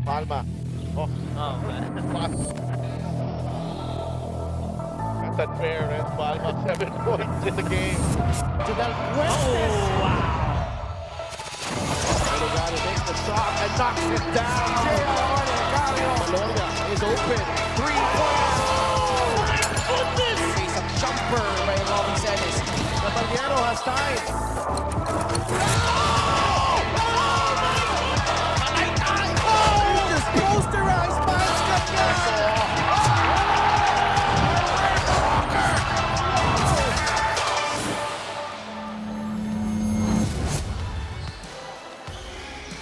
Palma. Oh, Oh, man. that's unfair, and Palma 7 points in the game. To Del Fuentes. Oh, wow. Delgado makes the stop and knocks it down. J.R. Delgado. Lorga is open. 3-point. Oh, my goodness. Face a jumper by Robin Celis. Caballero has time. Just posterized by Scott.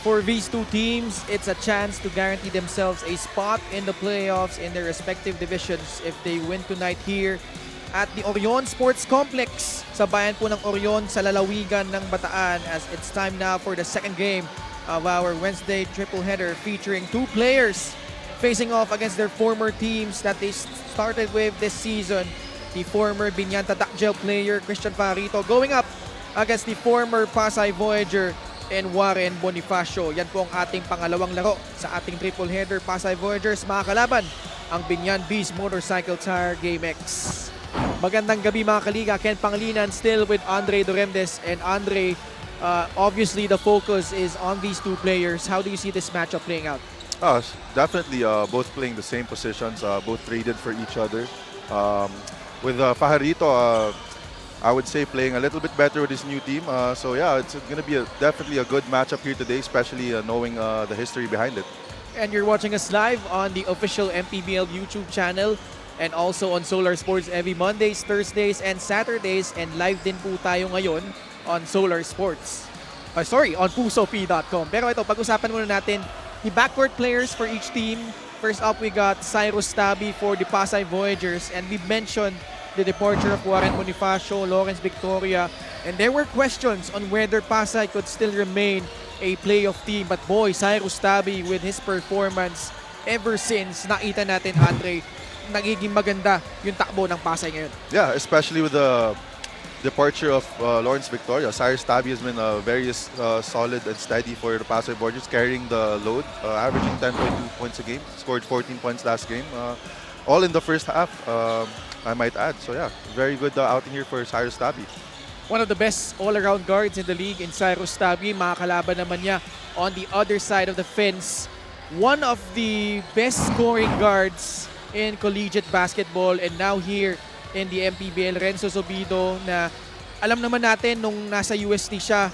For these two teams, it's a chance to guarantee themselves a spot in the playoffs in their respective divisions if they win tonight here at the Orion Sports Complex sa bayan po ng Orion sa lalawigan ng Bataan, as it's time now for the second game of our Wednesday triple header featuring two players facing off against their former teams that they started with this season. The former Biñan Tatakgel player Christian Farito going up against the former Pasay Voyager and Warren Bonifacio. Yan po ang ating pangalawang laro sa ating triple header. Pasay Voyagers makakalaban ang Biñan Beast Motorcycle Tire Game X. Magandang gabi mga kaliga. Ken Pangilinan still with Andre Doremdes. And Andre, obviously the focus is on these two players. How do you see this matchup playing out? Definitely both playing the same positions, both traded for each other. With Fajarito, I would say playing a little bit better with his new team. So yeah, it's going to be definitely a good matchup here today, especially knowing the history behind it. And you're watching us live on the official MPBL YouTube channel and also on Solar Sports every Mondays, Thursdays, and Saturdays. And live din po tayo ngayon on Solar Sports. On pusop.com. Pero ito, pag-usapan muna natin the backcourt players for each team. First up, we got Cyrus Tabi for the Pasay Voyagers. And we mentioned the departure of Warren Bonifacio, Lawrence Victoria, and there were questions on whether Pasay could still remain a playoff team. But boy, Cyrus Tabi with his performance ever since nakita natin, Andre, nagiging maganda yung takbo ng Pasay ngayon. Yeah, especially with the departure of Lawrence Victoria. Cyrus Tabi has been very solid and steady for the Pasay Voyagers, carrying the load, averaging 10.2 points a game, scored 14 points last game, all in the first half. I might add. So yeah, very good outing here for Cyrus Tabi. One of the best all-around guards in the league in Cyrus Tabi. Makakalaban naman niya on the other side of the fence. One of the best scoring guards in collegiate basketball, and now here in the MPBL, Renzo Sobido, na alam naman natin nung nasa UST siya,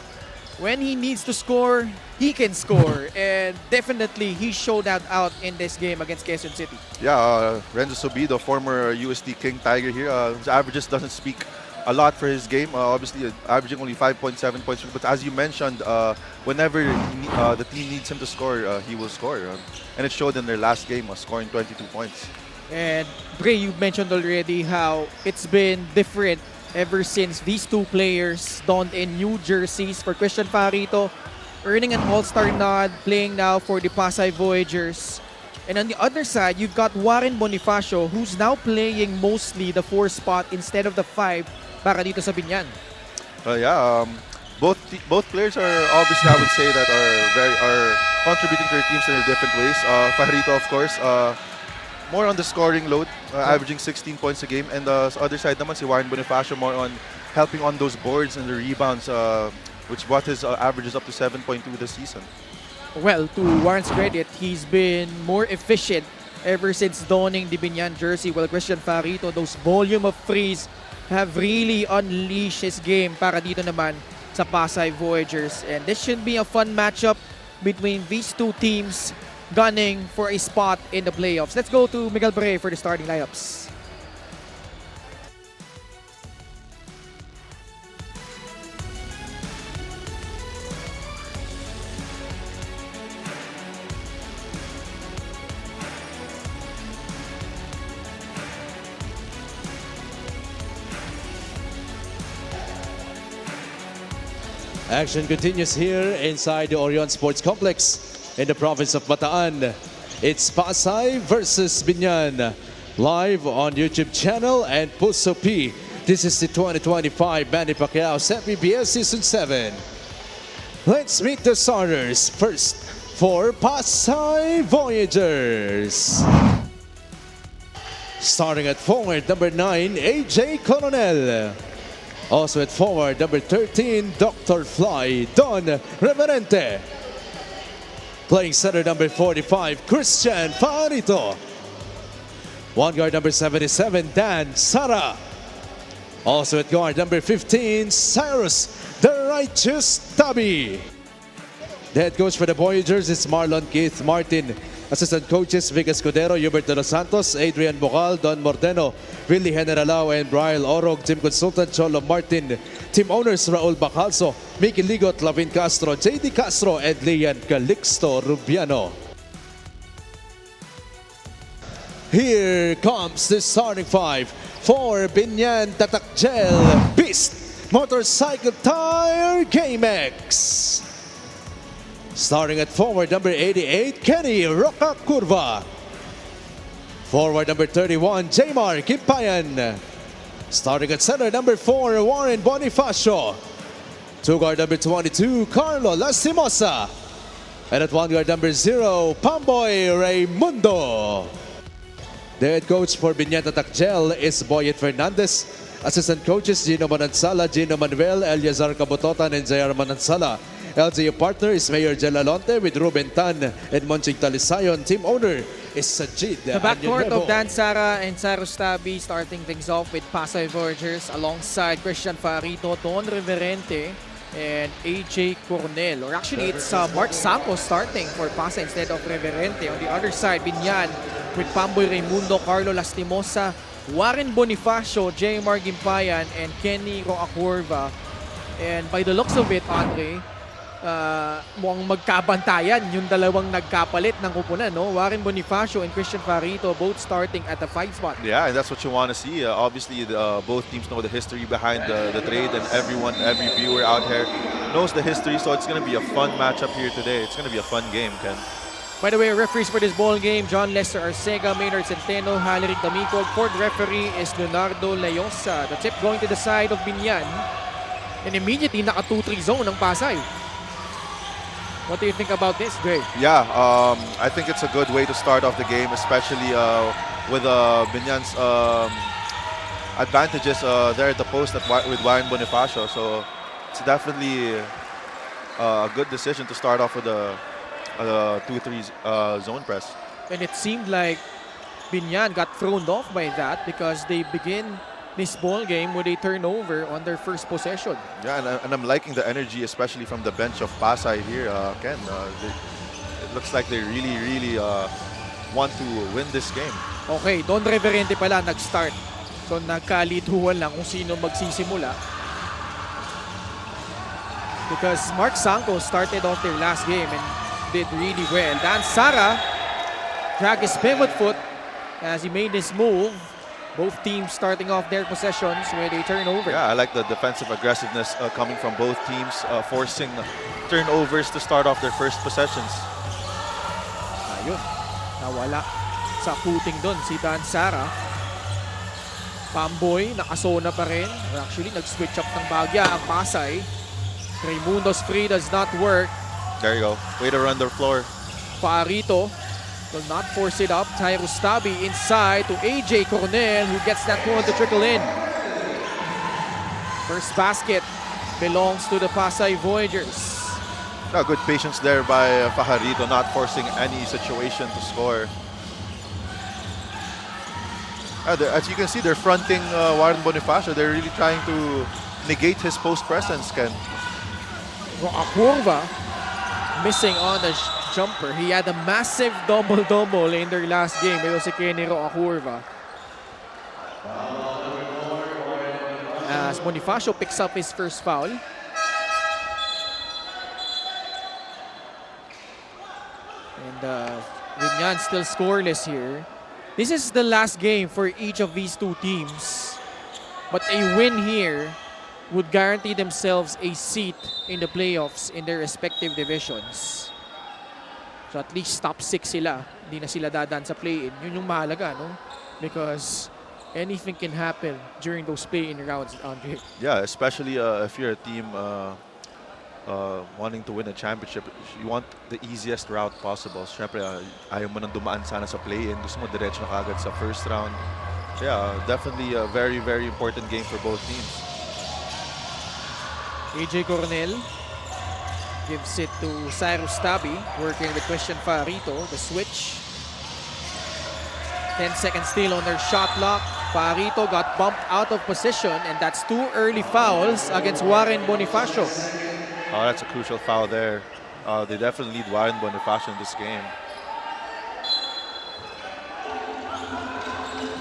when he needs to score, he can score. And definitely, he showed that out in this game against Quezon City. Yeah, Renzo Sobido, former UST King Tiger here. His averages doesn't speak a lot for his game. Obviously, averaging only 5.7 points. But as you mentioned, whenever the team needs him to score, he will score. And it showed in their last game, scoring 22 points. And Dre, you mentioned already how it's been different ever since these two players donned in new jerseys. For Christian Farito, earning an all-star nod, playing now for the Pasay Voyagers. And on the other side, you've got Warren Bonifacio, who's now playing mostly the 4 spot instead of the 5 para dito sa Biñan. Both players are obviously, I would say, that are contributing to their teams in different ways. Fajarito, of course, more on the scoring load, averaging 16 points a game. And the other side naman, si Warren Bonifacio, more on helping on those boards and the rebounds, which brought his averages up to 7.2 this season. Well, to Warren's credit, he's been more efficient ever since donning the Biñan jersey. While Christian Farito, those volume of threes have really unleashed his game para dito naman sa Pasay Voyagers. And this should be a fun matchup between these two teams gunning for a spot in the playoffs. Let's go to Miguel Bray for the starting lineups. Action continues here inside the Orion Sports Complex in the province of Bataan. It's Pasay versus Biñan. Live on YouTube channel and Puso P. This is the 2025 Manny Pacquiao MPBL Season 7. Let's meet the starters. First, for Pasay Voyagers. Starting at forward, number 9, AJ Coronel. Also at forward, number 13, Dr. Fly, Don Reverente. Playing center, number 45, Christian Farito. One guard, number 77, Dan Sara. Also at guard, number 15, Cyrus, the Righteous Tabby. The head coach for the Voyagers is Marlon Keith Martin. Assistant coaches, Vic Escudero, Hubert de los Santos, Adrian Bocal, Don Mordeno, Willie Generalao, and Brian Orog. Team consultant, Cholo Martin. Team owners, Raul Bacalso, Mickey Ligot, Lavin Castro, JD Castro, and Lian Calixto Rubiano. Here comes the starting five for Biñan Tatakgel Beast Motorcycle Tire GameX. Starting at forward, number 88, Kenny Roca Curva. Forward, number 31, Jamar Kimpayan. Starting at center, number 4, Warren Bonifacio. Two guard, number 22, Carlo Lastimosa. And at one guard, number 0, Pamboy Raimundo. The head coach for Biñan Tatakgel is Boyet Fernandez. Assistant coaches, Gino Manansala, Gino Manuel, Eliazar Cabototan, and Zayar Manansala. LGU partner is Mayor Jelalonte with Ruben Tan and Monching Talisayon. Team owner is Sajid. The backcourt of Dan Sara and Cyrus Tabby starting things off with Pasay Voyagers alongside Christian Farito, Don Reverente, and AJ Coronel. Or actually, it's Mark Sampo starting for Pasay instead of Reverente. On the other side, Biñan with Pamboy Raimundo, Carlo Lastimosa, Warren Bonifacio, Jamar Gimpayan, and Kenny Roacurva. And by the looks of it, Andre, mukhang magkabantayan yung dalawang nagkapalit ng kupunan, no? Warren Bonifacio and Christian Farito both starting at the 5 spot. Yeah, and that's what you want to see. Obviously, both teams know the history behind the trade, and every viewer out here knows the history, so it's going to be a fun matchup here today. It's going to be a fun game, Ken. By the way, referees for this ball game, John Lester Arcega, Maynard Centeno, Haleric D'Amico. Fourth referee is Leonardo Layosa. The tip going to the side of Biñan. And immediately, naka 2-3 zone ng Pasay. What do you think about this, Gray? Yeah, I think it's a good way to start off the game, especially with Biñan's advantages there at the post with Warren Bonifacio. So it's definitely a good decision to start off with a 2-3 zone press. And it seemed like Biñan got thrown off by that because they begin this ball game with a turnover on their first possession. Yeah, and I'm liking the energy, especially from the bench of Pasay here, Ken. It looks like they really want to win this game. Okay, Don Reverente pala nag-start. So nagkalituhan lang kung sino magsisimula. Because Mark Sanko started off their last game and did really well. Dan Sara dragged his pivot foot as he made this move. Both teams starting off their possessions with a turnover. Yeah, I like the defensive aggressiveness coming from both teams, forcing turnovers to start off their first possessions. Ayun, nawala sa footing doon si Dan Sara. Pamboy, nakasona pa rin. Or actually, nag-switch up ng bagya ang Pasay. Raimundo's free does not work. There you go. Way to run the floor. Farito will not force it up. Cyrus Tabby inside to AJ Coronel, who gets that one to trickle in. First basket belongs to the Pasay Voyagers. Good patience there by Fajarito, not forcing any situation to score. As you can see, they're fronting Warren Bonifacio. They're really trying to negate his post presence, Ken. Roacurva missing on the jumper. He had a massive double-double in their last game. Ito si Kenny Roacurva. As Bonifacio picks up his first foul. And Biñan still scoreless here. This is the last game for each of these two teams. But a win here would guarantee themselves a seat in the playoffs in their respective divisions. So at least top 6 sila. Hindi na sila dadaan sa play-in. Yun yung mahalaga, no? Because anything can happen during those play-in rounds, Andre. Yeah, especially if you're a team wanting to win a championship, you want the easiest route possible. Siyempre, ayaw mo nang dumaan sana sa play-in. Gusto mo diretso na kagad sa first round. Yeah, definitely a very, very important game for both teams. AJ Coronel gives it to Cyrus Tabi, working with Christian Farito. The switch. 10 seconds still on their shot clock. Farito got bumped out of position, and that's 2 early fouls against Warren Bonifacio. Oh, that's a crucial foul there. They definitely lead Warren Bonifacio in this game.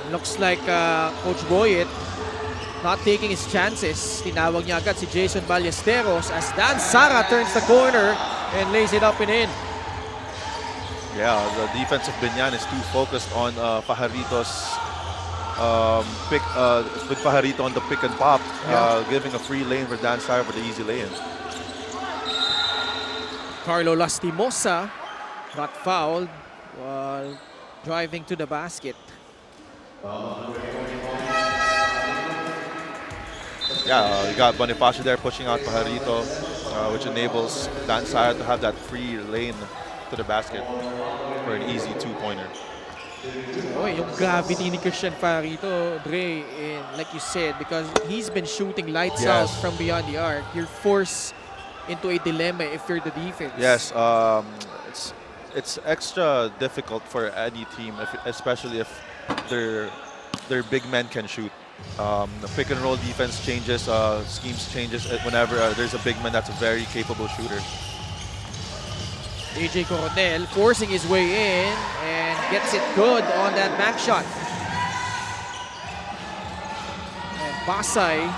Looks like Coach Boyet not taking his chances. Tinawag niya agad si Jason Ballesteros as Dan Sara turns the corner and lays it up and in. Yeah, the defense of Biñan is too focused on Fajarito's pick, with Fajarito on the pick and pop, giving a free lane for Dan Sara for the easy lay-in. Carlo Lastimosa got fouled while driving to the basket. Yeah, you got Bonifacio there pushing out Fajarito, which enables Dan Sara to have that free lane to the basket for an easy 2-pointer. Oh, yung gravity ni Christian Farito, Dre, and like you said, because he's been shooting lights out from beyond the arc, you're forced into a dilemma if you're the defense. Yes, it's extra difficult for any team, especially if their big men can shoot. The pick and roll defense changes, schemes changes whenever there's a big man that's a very capable shooter. AJ Coronel forcing his way in and gets it good on that back shot. And Pasay,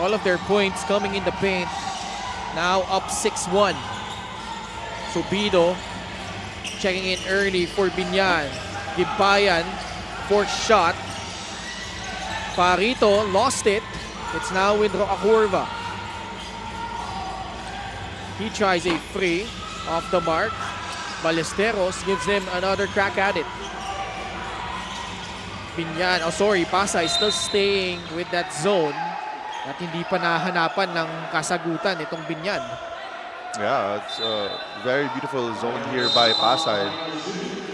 all of their points coming in the paint, now up 6-1. Subido checking in early for Biñan. Biyan, fourth shot. Farito lost it. It's now with Roakurva. He tries a free off the mark. Ballesteros gives him another crack at it. Biñan, Pasay still staying with that zone at hindi pa nahanapan ng kasagutan itong Biñan. Yeah, it's a very beautiful zone here by Pasay.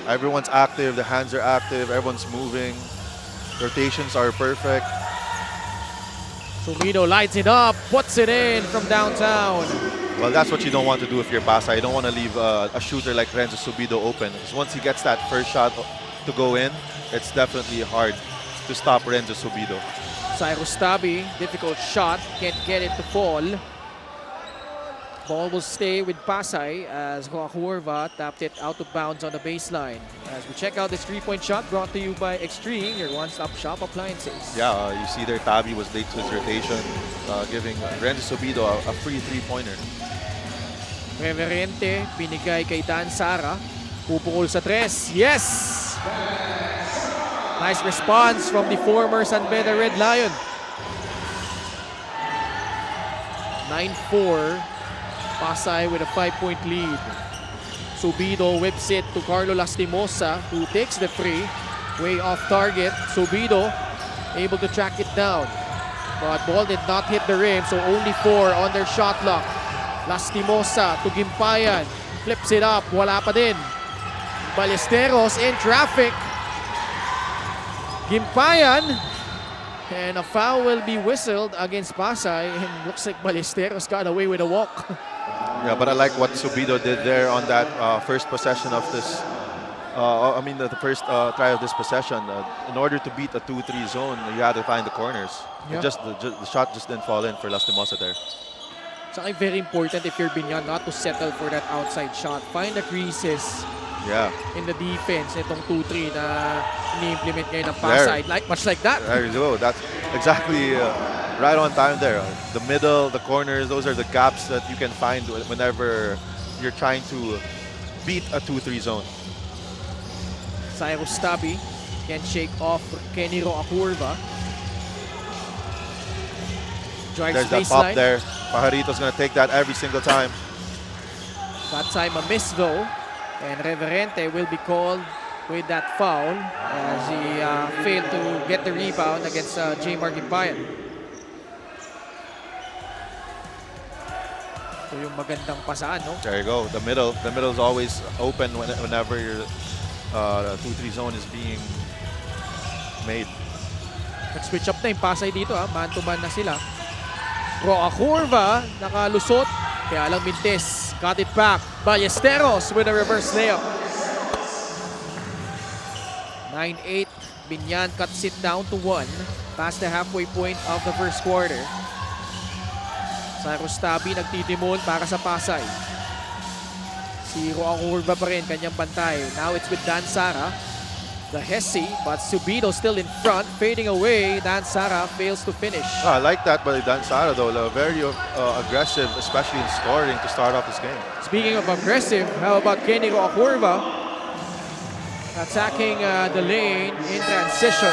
Everyone's active, the hands are active, everyone's moving. Rotations are perfect. Subido lights it up, puts it in from downtown. Well, that's what you don't want to do if you're Pasay. You don't want to leave a shooter like Renzo Subido open. Because once he gets that first shot to go in, it's definitely hard to stop Renzo Subido. Cyrus Tabi, difficult shot, can't get it to fall. Ball will stay with Pasay as Roakurva tapped it out of bounds on the baseline. As we check out this three-point shot brought to you by Extreme, your one-stop shop appliances. Yeah, you see there Tabi was late to his rotation, giving Renzo Subido a free three-pointer. Reverente, binigay kay Dan Sara. Pupukol sa tres. Yes! Nice response from the former San Beda Red Lion. 9-4. Pasay with a 5-point lead. Subido whips it to Carlo Lastimosa, who takes the free. Way off target. Subido able to track it down. But ball did not hit the rim, so only 4 on their shot clock. Lastimosa to Gimpayan. Flips it up. Wala pa din. Ballesteros in traffic. Gimpayan. And a foul will be whistled against Pasay. And looks like Ballesteros got away with a walk. Yeah, but I like what Subido did there on that first possession of this. The first try of this possession. In order to beat a 2-3 zone, you had to find the corners. Yeah. The shot just didn't fall in for Lastimosa there. It's very important if you're Biñan not to settle for that outside shot. Find the creases in the defense. Itong 2-3 na ini-implement ngayon ng Pasay. Much like that. There you go. That's exactly right on time there. The middle, the corners, those are the gaps that you can find whenever you're trying to beat a 2-3 zone. Cyrus Tabi can shake off Kenny Roakurva. Drives There's that pop there. Pajarito's going to take that every single time. That time a miss though. And Reverente will be called with that foul as he failed to get the rebound against J. Mark Biyan. Ito yung magandang pasaan, no? There you go. The middle is always open whenever your 2-3 zone is being made. Nag-switch up na yung Pasay dito, man-to-man na sila. Roa Curva, nakalusot. Kaya lang Mintes. Got it back. Ballesteros with a reverse layup. 9-8. Biñan cuts it down to 1. Past the halfway point of the first quarter. Cyrus Tabi nagtitimon para sa Pasay. Si Roa Curva pa rin, kanyang bantay. Now it's with Dan Sara. The Hesse, but Subido still in front, fading away. Dan Sara fails to finish. I like that by Dan Sara though. Very aggressive, especially in scoring to start off this game. Speaking of aggressive, how about Kenny Roa Curva? Attacking the lane in transition.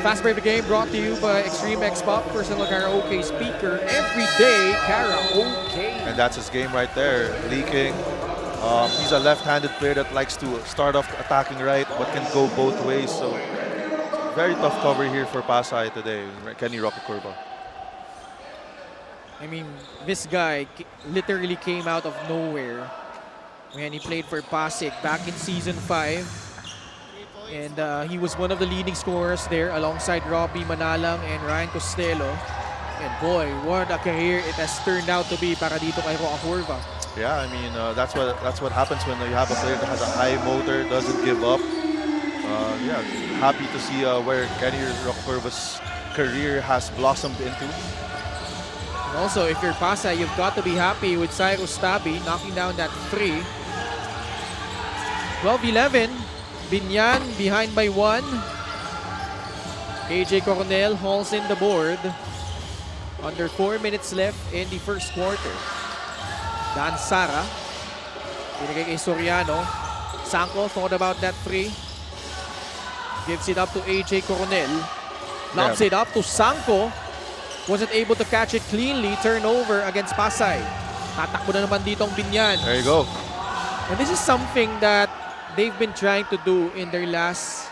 Fast break the game brought to you by Extreme X Pop, personal karaoke speaker, everyday karaoke. And that's his game right there, leaking. He's a left-handed player that likes to start off attacking right, but can go both ways. So very tough cover here for Pasay today, Kenny Rocky Curva. I mean, this guy literally came out of nowhere when he played for Pasig back in Season 5. And he was one of the leading scorers there alongside Robbie Manalang and Ryan Costello. And boy, what a career it has turned out to be para dito kay Roa Curva. Yeah, I mean, that's what happens when you have a player that has a high motor, doesn't give up. Yeah, happy to see where Kenny Rocky Curva's career has blossomed into. And also, if you're Pasay, you've got to be happy with Cyrus Tabi knocking down that 3. 12-11. Biñan behind by 1. AJ Coronel hauls in the board. Under 4 minutes left in the first quarter. Dan Sara. Binigay kay Soriano. Sanko thought about that 3. Gives it up to AJ Coronel. Lobs it up to Sanko. Wasn't able to catch it cleanly. Turnover against Pasay. Tatakbo na naman dito ang Biñan. There you go. And this is something that they've been trying to do in their last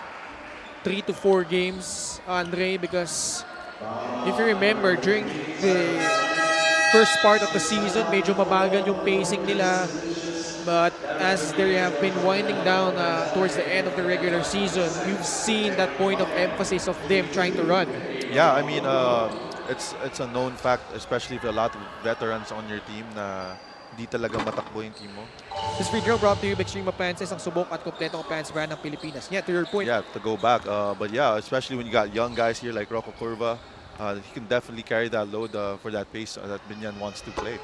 3 to 4 games, Andre, because if you remember, during the first part of the season, medyo mabagal yung pacing nila. But as they have been winding down towards the end of the regular season, you've seen that point of emphasis of them trying to run. Yeah, I mean, it's a known fact, especially with a lot of veterans on your team na di talaga matakbo yung team mo. This video brought to you by Extreme Appliances, ang subok at kompletong appliance brand ng Pilipinas. Yeah, to your point. Yeah, to go back. But yeah, especially when you got young guys here like Rocco Curva, he can definitely carry that load for that pace that Biñan wants to play.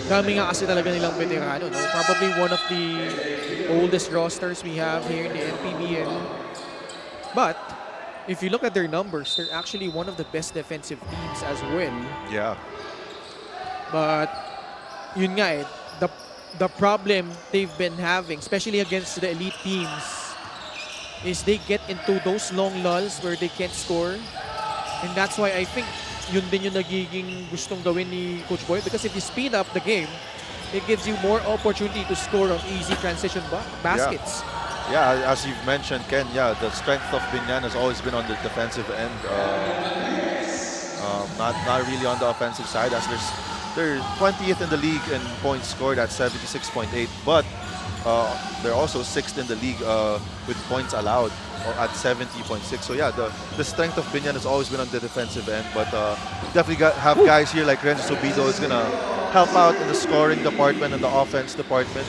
Dami nga kasi talaga nilang veterano, no? Probably one of the oldest rosters we have here in the MPBL. But if you look at their numbers, they're actually one of the best defensive teams as well. Yeah. But yun nga the problem they've been having, especially against the elite teams, is they get into those long lulls where they can't score. And that's why I think yun din yung nagiging gustong gawin ni Coach Boy, because if you speed up the game, it gives you more opportunity to score on easy transition baskets. Yeah, as you've mentioned, Ken, yeah, the strength of Biñan has always been on the defensive end. Not really on the offensive side, as they're 20th in the league in points scored at 76.8, but they're also 6th in the league with points allowed at 70.6. So yeah, the strength of Biñan has always been on the defensive end, but definitely have guys here like Renzo Subido is gonna help out in the scoring department and the offense department.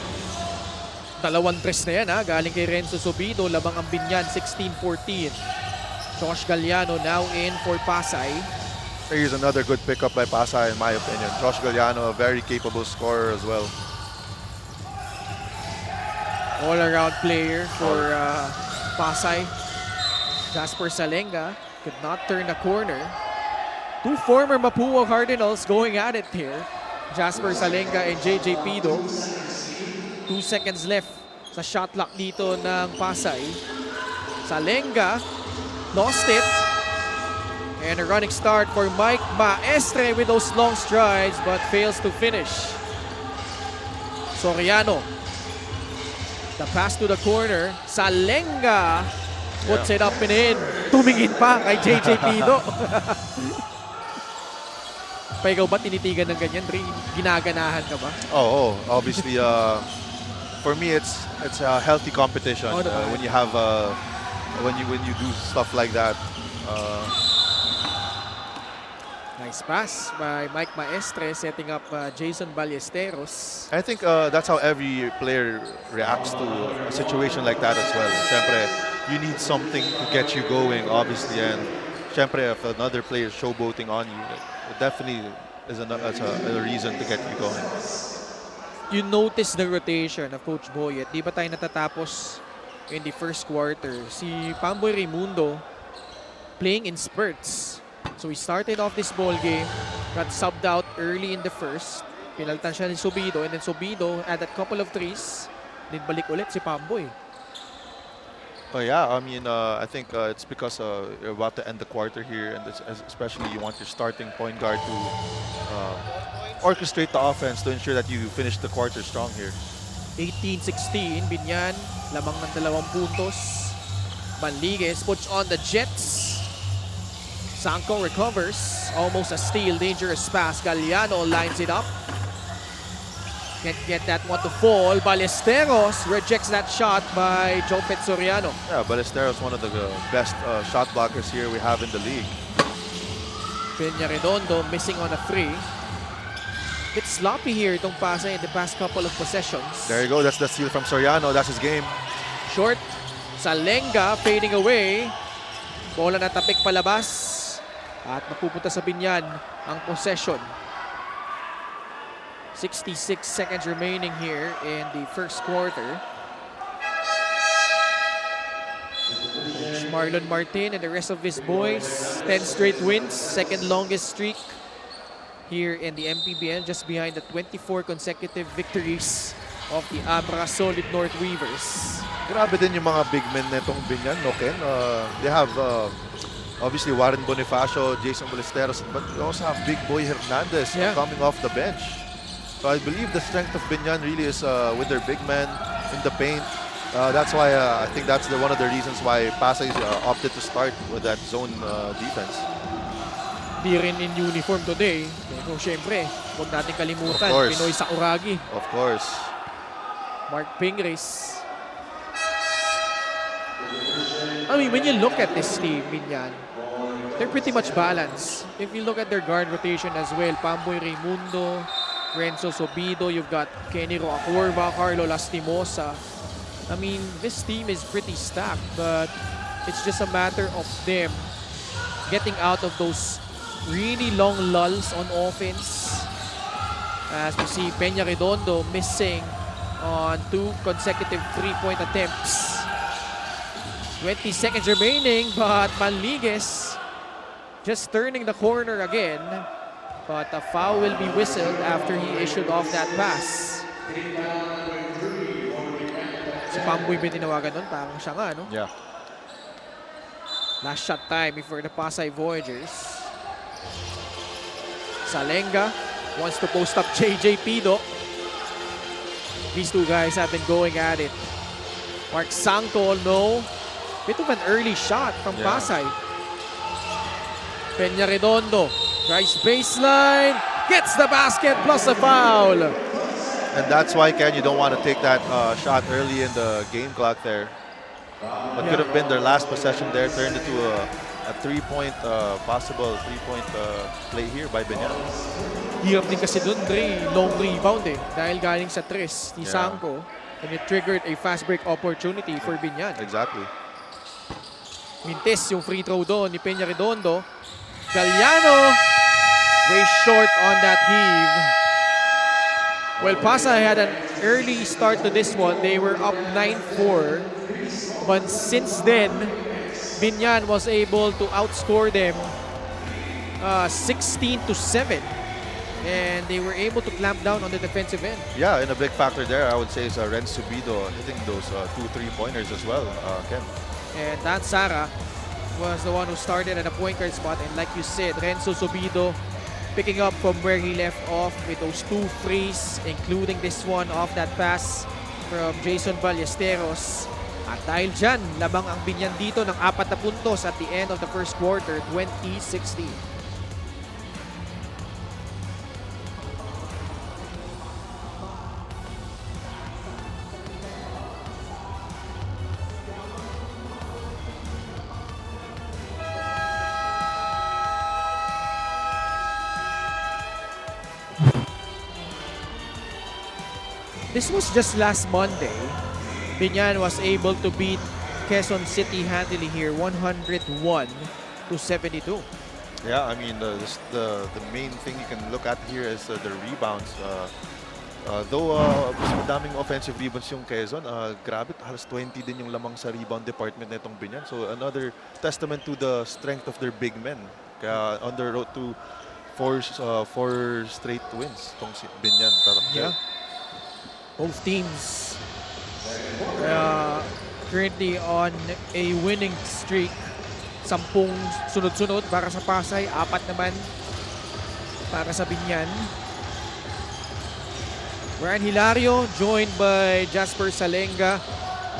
Dalawang tres na yan, galing kay Renzo Subido, labang ang Biñan, 16-14. Josh Galliano now in for Pasay. Here's another good pickup by Pasay in my opinion. Josh Galliano, a very capable scorer as well. All-around player for Pasay. Jasper Salenga could not turn the corner. Two former Mapua Cardinals going at it here. Jasper Salenga and JJ Pido. 2 seconds left sa shot clock dito ng Pasay. Salenga lost it. And a running start for Mike Maestre with those long strides but fails to finish. Soriano. The pass to the corner. Salenga puts it up and in. Tumingin pa kay JJ Pido. Pa ikaw ba tinitigan ng ganyan, Dre? Ginaganahan ka ba? Oh, obviously, for me, it's a healthy competition Oh, naman. when you have when you do stuff like that. Nice pass by Mike Maestre setting up Jason Ballesteros. I think that's how every player reacts to a situation like that as well. Siyempre, you need something to get you going, obviously, and siyempre, if another player is showboating on you, it definitely is a reason to get you going. You notice the rotation of Coach Boyet. Di ba tayo natatapos in the first quarter? Si Pamboy Raimundo playing in spurts. So he started off this ball game, got subbed out early in the first. Pinalitan siya ni Subido, and then Subido had a couple of threes. Then balik ulit si Pamboy. Oh yeah, I mean, I think it's because you're about to end the quarter here, and especially you want your starting point guard to orchestrate the offense to ensure that you finish the quarter strong here. 18-16, Biñan, lamang ng 2 puntos. Manligues puts on the Jets. Sanko recovers, almost a steal, dangerous pass. Galliano lines it up. Can't get that one to fall. Ballesteros rejects that shot by Jopet Soriano. Yeah, Ballesteros is one of the best shot blockers here we have in the league. Peña Redondo missing on a free. Bit sloppy here itong Pasay in the past couple of possessions. There you go, that's the steal from Soriano, that's his game. Short, Salenga fading away. Bola na tapik palabas. At mapupunta sa Biñan ang possession. 66 seconds remaining here in the first quarter. Marlon Martin and the rest of his boys, 10 straight wins, second longest streak here in the MPBL, just behind the 24 consecutive victories of the Abra Solid North Weavers. Grabe din yung mga big men netong Biñan, no Ken? They have obviously Warren Bonifacio, Jason Ballesteros, but we also have Big Boy Hernandez coming off the bench. So I believe the strength of Biñan really is with their big men in the paint. That's why I think that's one of the reasons why Pasay opted to start with that zone defense. Di rin in uniform today. Pero syempre, huwag natin kalimutan, Of course. Pinoy Sakuragi, Of course. Mark Pingris. I mean, when you look at this team, Biñan, they're pretty much balanced. If you look at their guard rotation as well, Pamboy Raimundo, Renzo Sobido, you've got Kenny Roacorva, Carlo Lastimosa. I mean, this team is pretty stacked, but it's just a matter of them getting out of those really long lulls on offense. As we see Peña Redondo missing on 2 consecutive 3-point attempts. 20 seconds remaining, but Manligues just turning the corner again. But a foul will be whistled after he issued off that pass. Si Pamboy ba tinawagan nun? Parang siya nga, no? Yeah. Last shot time for the Pasay Voyagers. Salenga wants to post up JJ Pido. These two guys have been going at it. Mark Sanko, no. Bit of an early shot from Pasay. Peña Redondo tries baseline, gets the basket plus a foul. And that's why, Ken, you don't want to take that shot early in the game clock there. What could have been their last possession there turned into a possible three-point play here by Biñan. Hirap din kasi dun, Dre, long rebound dahil galing sa tres ni Sanko, and it triggered a fast break opportunity for Biñan. Exactly. Mintes yung free throw doon ni Peña Redondo. Galliano, way short on that heave. Well, Pasay had an early start to this one. They were up 9-4. But since then, Biñan was able to outscore them 16-7. And they were able to clamp down on the defensive end. Yeah, and a big factor there, I would say, is Renzo Subido hitting those 2 3-pointers as well, Ken. And Dan Sara was the one who started at a point guard spot. And like you said, Renzo Subido picking up from where he left off with those 2 frees, including this one off that pass from Jason Ballesteros. At dahil dyan, lamang ang Biñan dito ng 4 na puntos at the end of the first quarter, 20-16. This was just last Monday. Biñan was able to beat Quezon City handily here, 101-72. Yeah, I mean, the main thing you can look at here is the rebounds. Though mas madaming offensive rebounds yung Quezon, grabe, halos 20 din yung lamang sa rebound department na itong Biñan. So another testament to the strength of their big men. Kaya on the road to four straight wins itong Biñan. Yeah. Both teams currently on a winning streak. 10 sunod-sunod para sa Pasay, 4 naman para sa Biñan. Brian Hilario joined by Jasper Salenga,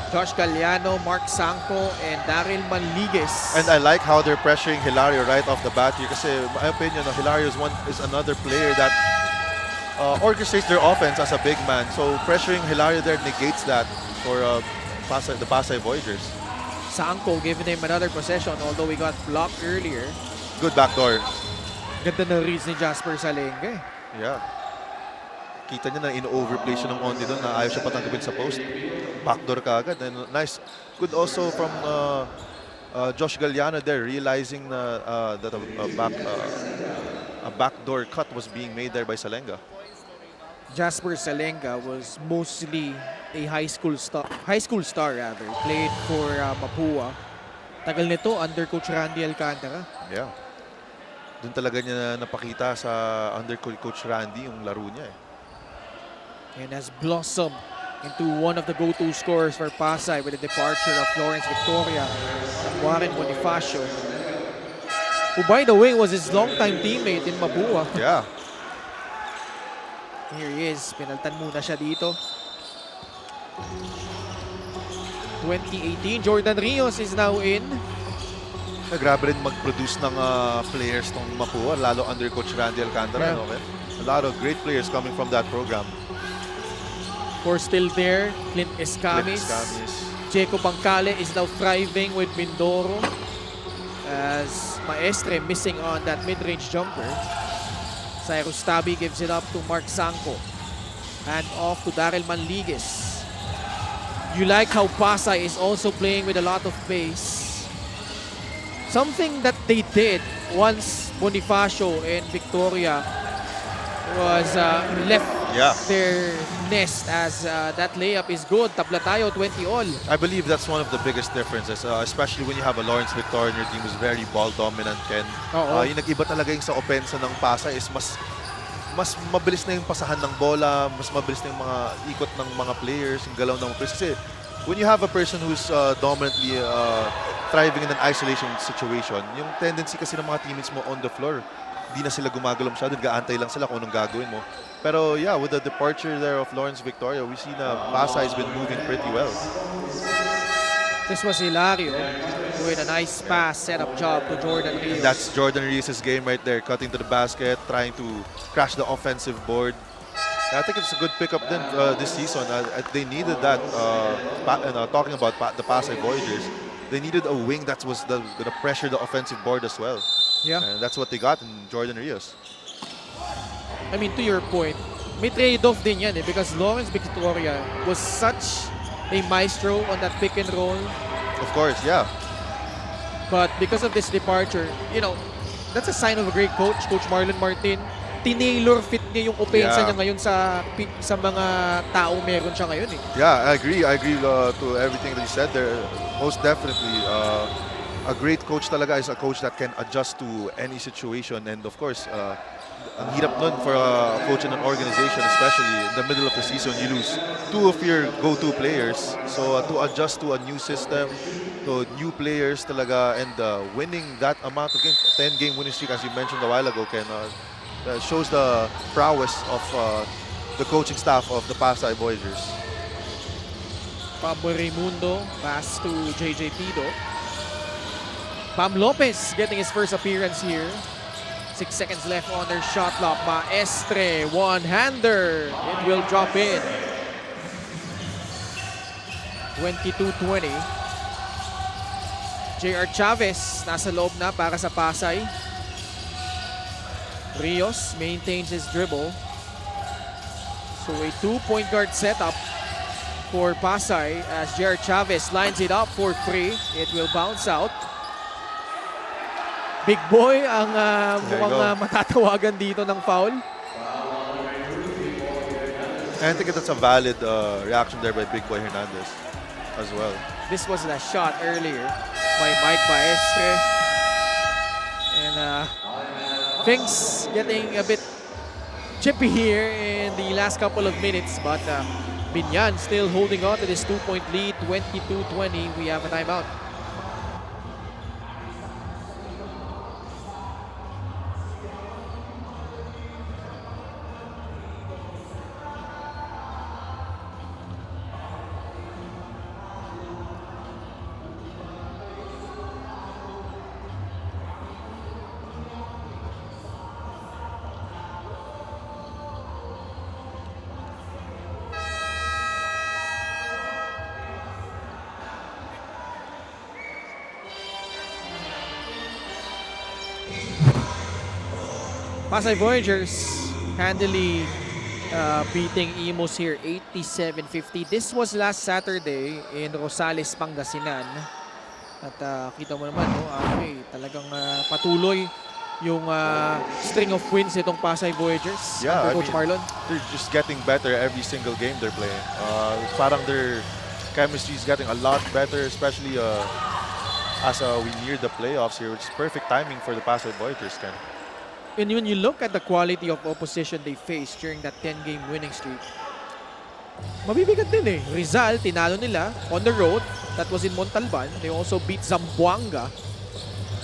Josh Galliano, Mark Sanco, and Daryl Manligues. And I like how they're pressuring Hilario right off the bat here kasi my opinion, Hilario is another player that orchestrates their offense as a big man. So pressuring Hilario there negates that for the Pasay Voyagers. Sanco giving him another possession although we got blocked earlier. Good backdoor. Ganda na reads ni Jasper Salenga. Yeah. Kita niya na in-overplay siya ng onti doon na ayaw siya patangkapin sa post. Backdoor ka agad. And nice. Good also from Josh Galliano there realizing that a backdoor cut was being made there by Salenga. Jasper Salenga was mostly a high school star rather. Played for Mapua. Tagal nito under Coach Randy Alcantara. Yeah. Doon talaga niya napakita sa under Coach Randy yung laro niya eh. And has blossomed into one of the go-to scorers for Pasay with the departure of Lawrence Victoria and Warren Bonifacio, who by the way was his longtime teammate in Mapua. Yeah. Here he is. Pinaltan muna siya dito. 2018, Jordan Rios is now in. Grabe rin mag-produce ng players tong Mapua, lalo under Coach Randy Alcantara. Yeah. Okay? A lot of great players coming from that program. Of course, still there, Clint Escamis. Jacob Angkale is now thriving with Mindoro as Maestre missing on that mid-range jumper. Cyrus Tabi gives it up to Mark Sanco. And off to Daryl Manligues. You like how Pasay is also playing with a lot of pace. Something that they did once Bonifacio and Victoria was left their nest as that layup is good. Tabla tayo, 20 all. I believe that's one of the biggest differences, especially when you have a Lawrence Victoria in your team who's very ball dominant, Ken. Yung nag-iba talaga yung sa opensa ng Pasay is mas mabilis na yung pasahan ng bola, mas mabilis na yung mga ikot ng mga players, yung galaw ng mga players. Kasi when you have a person who's dominantly thriving in an isolation situation, yung tendency kasi ng mga teammates mo on the floor, di na sila gumagalaw masyado, nag-aantay lang sila kung anong gagawin mo. Pero yeah, with the departure there of Lawrence Victoria, we see na Pasay has been moving pretty well. This was Hilario with a nice pass, setup job to Jordan Rios. That's Jordan Rios' game right there, cutting to the basket, trying to crash the offensive board. I think it's a good pickup then this season. They needed that, talking about the Pasay Voyagers, they needed a wing that was going to pressure the offensive board as well. Yeah. And that's what they got in Jordan Rios. I mean, to your point, may trade-off din yan because Lawrence Victoria was such a maestro on that pick and roll. Of course, yeah. But because of this departure, you know, that's a sign of a great coach, Coach Marlon Martin. Tinailor fit niya yung opensa niya ngayon sa mga taong meron siya ngayon eh. Yeah, I agree to everything that you said there. Most definitely, a great coach talaga is a coach that can adjust to any situation, and of course, ang hirap nun for a coach in an organization, especially in the middle of the season, you lose 2 of your go-to players. So to adjust to a new system, to new players talaga, and winning that amount of games, 10-game winning streak as you mentioned a while ago, Ken, shows the prowess of the coaching staff of the Pasay Voyagers. Pablo Raimundo, pass to JJ Pido. Pam Lopez getting his first appearance here. 6 seconds left on their shot clock. Maestre, one-hander. It will drop in. 22-20. JR Chavez nasa loob na para sa Pasay. Rios maintains his dribble. So a 2-point guard setup for Pasay as Jer Chavez lines it up for free. It will bounce out. Big Boy ang mukhang matatawagan dito ng foul. And I think that's a valid reaction there by Big Boy Hernandez as well. This was the shot earlier by Mike Baestre. And things getting a bit chippy here in the last couple of minutes. But Biñan still holding on to this 2-point lead, 22-20. We have a timeout. Pasay Voyagers handily beating Imos here 87-50. This was last Saturday in Rosales, Pangasinan. At kita mo naman, no, talagang patuloy yung string of wins itong Pasay Voyagers. Yeah, Coach Marlon. They're just getting better every single game they're playing. Parang their chemistry is getting a lot better, especially as we near the playoffs here, which is perfect timing for the Pasay Voyagers, Ken. And when you look at the quality of opposition they faced during that 10-game winning streak, mabibigat din eh. Rizal, tinalo nila on the road. That was in Montalban. They also beat Zamboanga.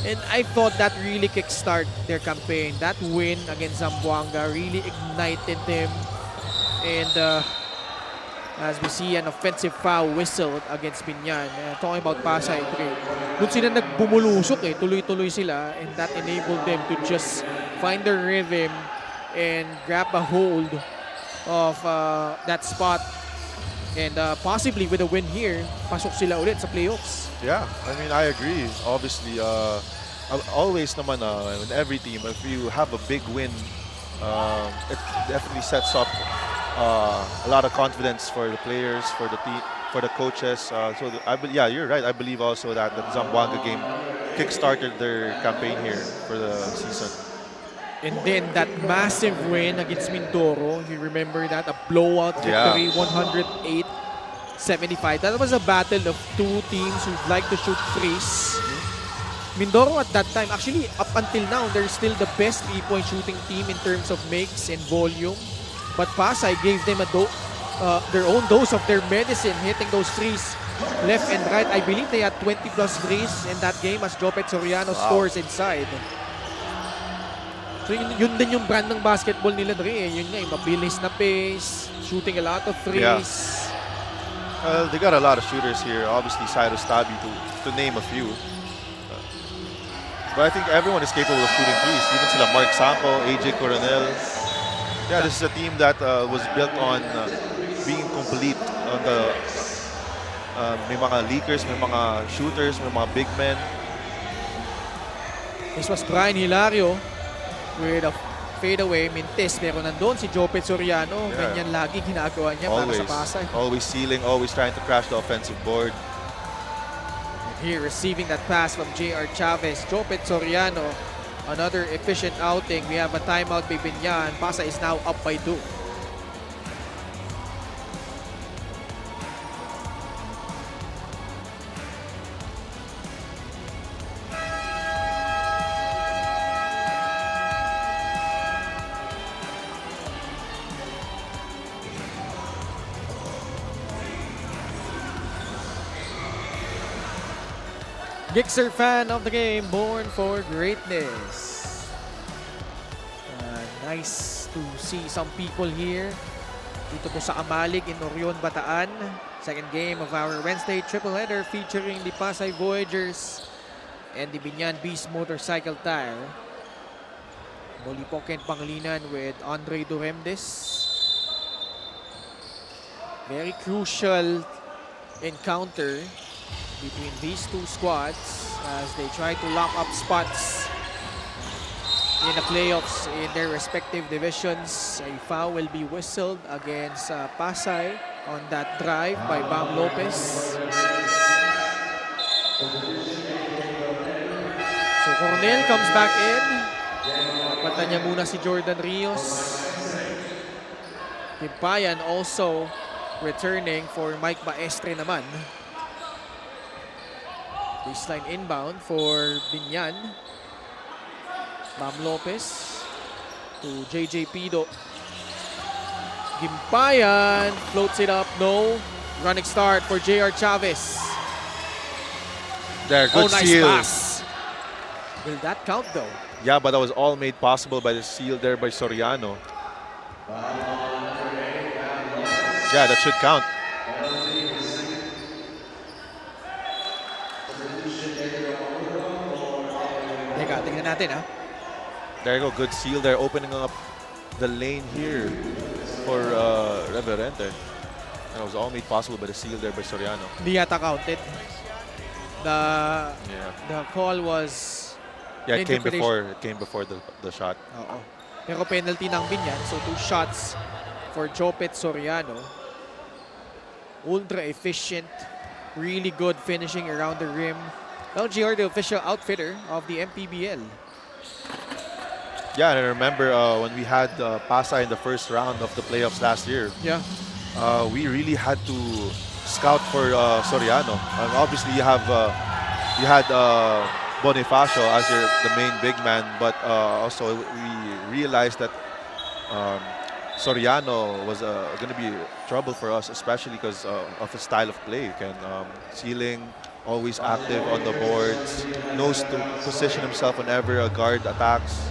And I thought that really kickstart their campaign. That win against Zamboanga really ignited them. And as we see an offensive foul whistled against Biñan. Talking about Pasay, doon sila nagbumusok eh. Tuloy-tuloy sila. And that enabled them to just find their rhythm and grab a hold of that spot. And possibly with a win here, pasok sila ulit sa playoffs. Yeah, I mean, I agree. Obviously, always naman in every team, if you have a big win, it definitely sets up a lot of confidence for the players, for the team, for the coaches. Yeah, you're right. I believe also that the Zamboanga game kick-started their campaign here for the season. And then that massive win against Mindoro, you remember that? A blowout victory, 108-75. That was a battle of two teams who'd like to shoot threes. Mindoro at that time, actually up until now, they're still the best three-point shooting team in terms of makes and volume. But Pasay gave them their own dose of their medicine, hitting those threes left and right. I believe they had 20 plus threes in that game as Jopet Soriano scores inside. So yun din yung brand ng basketball nila, Dre. Yun nga, mabilis na pace, shooting a lot of threes. Yeah. They got a lot of shooters here. Obviously, Cyrus Tabi to name a few. But I think everyone is capable of shooting threes. Even sila Mark Sampo, AJ Coronel. Yeah, this is a team that was built on being complete. On the may mga leakers, may mga shooters, may mga big men. This was Brian Hilario with a fadeaway, mintis. Pero nandun si Jopet Soriano. Yeah. Ganyan lagi ginagawa niya para sa Pasay. Always sealing, always trying to crash the offensive board. Here, receiving that pass from J.R. Chavez. Jopet Soriano, another efficient outing. We have a timeout by Biñan. Pasay is now up by 2. Gixxer fan of the game, born for greatness. Nice to see some people here. Dito po sa Amalig in Orion, Bataan. Second game of our Wednesday triple header featuring the Pasay Voyagers and the Biñan Beast Motorcycle Tire. Muli po Ken Panglinan with Andre Duremdes. Very crucial encounter between these two squads as they try to lock up spots in the playoffs in their respective divisions. A foul will be whistled against Pasay on that drive by Bam Lopez. So Cornel comes back in. Napatan niya muna si Jordan Rios. Biyan also returning for Mike Baestre naman. Baseline inbound for Biñan. Bam Lopez to JJ Pido. Gimpayan floats it up, no. Running start for JR Chavez. There, good nice seal. pass. Will that count though? Yeah, but that was all made possible by the seal there by Soriano. Yeah, that should count. Teka, tingnan natin ha. There you go, good seal there, opening up the lane here for Reverente. And it was all made possible by the seal there by Soriano. Hindi yata counted. Yeah, The call was yeah, it came interpretation. before the shot. Oo. Pero penalty ng Biñan, so 2 shots for Jopet Soriano. Ultra efficient, really good finishing around the rim. LGR, the official outfitter of the MPBL. Yeah, and I remember when we had Pasay in the first round of the playoffs last year, Yeah. we really had to scout for Soriano. Obviously, you had Bonifacio as the main big man, but also we realized that Soriano was going to be trouble for us, especially because of his style of play. He can ceiling, always active on the boards, knows to position himself whenever a guard attacks.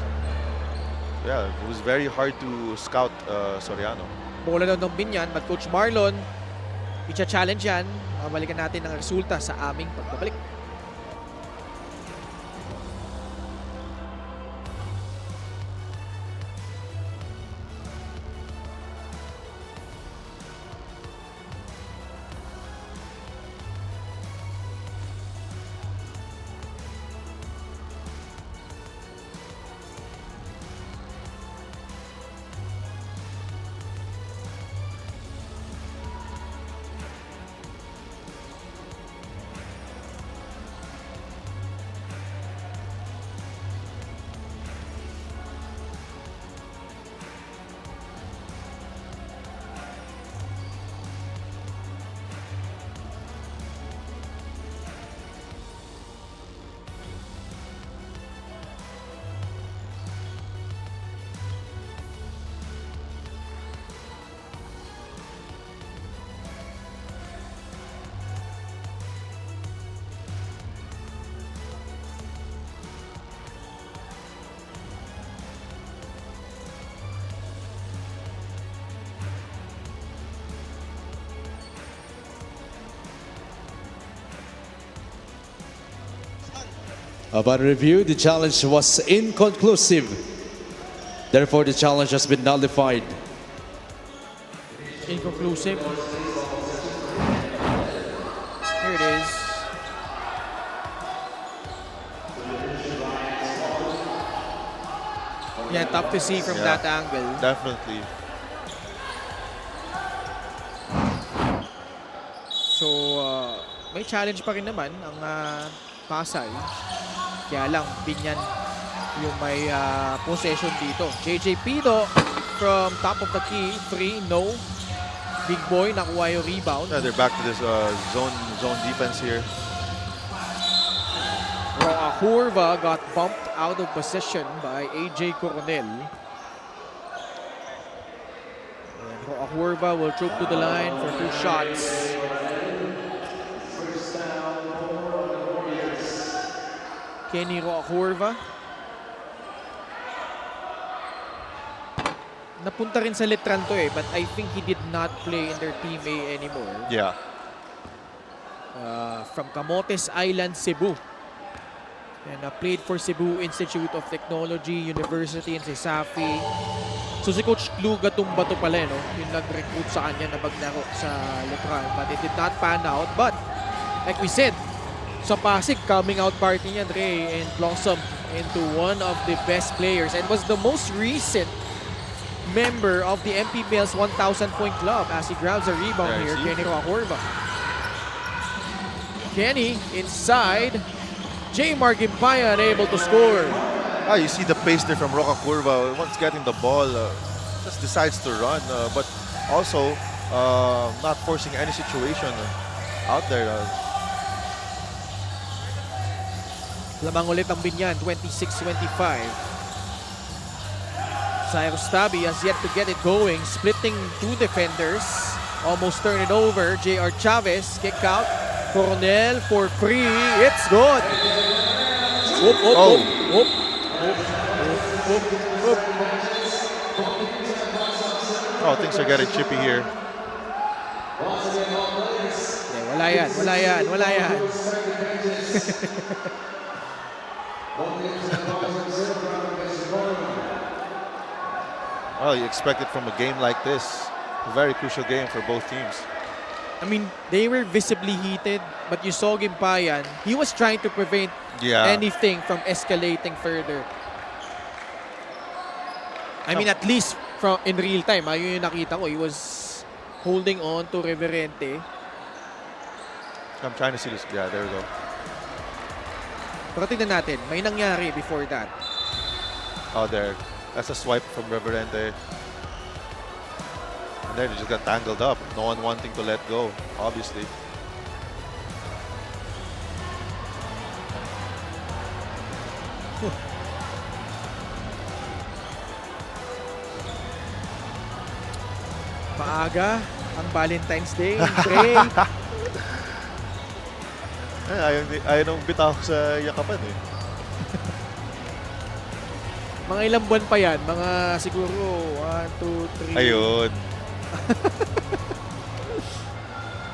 Yeah, it was very hard to scout Soriano. Bola daw ng Biñan, but Coach Marlon, i-challenge yan. Balikan natin ang resulta sa aming pagbabalik. Upon review, the challenge was inconclusive. Therefore, the challenge has been nullified. Inconclusive. Here it is. Yeah, tough to see from Yeah. that angle. Definitely. So, may challenge pa rin naman ang Pasay. Kaya lang, Biñan yung may possession dito. JJ Pido from top of the key. 3, no. Big boy, nakuha yung rebound. Yeah, they're back to this zone defense here. Hurva got bumped out of position by AJ Coronel. And Hurva will troop to the line for 2 shots. Kenny Hurva. Napunta rin sa Letran to but I think he did not play in their Team A anymore. Yeah. From Camotes Island, Cebu. And played for Cebu Institute of Technology, University in Safi. So si Coach Lou Gatumba to pala, no? Yung nag-recruit sa kanya na maglaro sa Letran. But it did not pan out. But, like we said, sa Pasig, coming out party niya, Dre, and Blossom into one of the best players and was the most recent member of the MPBL's 1,000-point club as he grabs a rebound Yeah, here. see? Kenny Roacorva. Kenny inside. J. Gimpayan able to score. You see the pace there from Roca Curva. Once getting the ball, just decides to run, but also not forcing any situation out there. Lamang ulit ang Biñan, 26-25. Cyrus Tabi has yet to get it going, splitting two defenders. Almost turn it over. J.R. Chavez, kick out. Coronel for free. It's good. Whoop, whoop, Oh. whoop, whoop, whoop, whoop, whoop. Oh, things are getting chippy here. Okay, wala yan, wala yan, wala yan. Well, you expect it from a game like this. A very crucial game for both teams. I mean, they were visibly heated, but you saw Gimpayan, he was trying to prevent Yeah. anything from escalating further. I mean, at least from in real time, yun yung nakita ko, he was holding on to Reverente. I'm trying to see this. Yeah, there we go. Pero tignan natin, may nangyari before that. Oh, there. That's a swipe from Reverente. And then it just got tangled up. No one wanting to let go, obviously. Maaga ang Valentine's Day, Trey. Ayaw nung bitaw sa yakapan eh. Mga ilang buwan pa yan? Mga siguro 1, 2, 3. Ayun.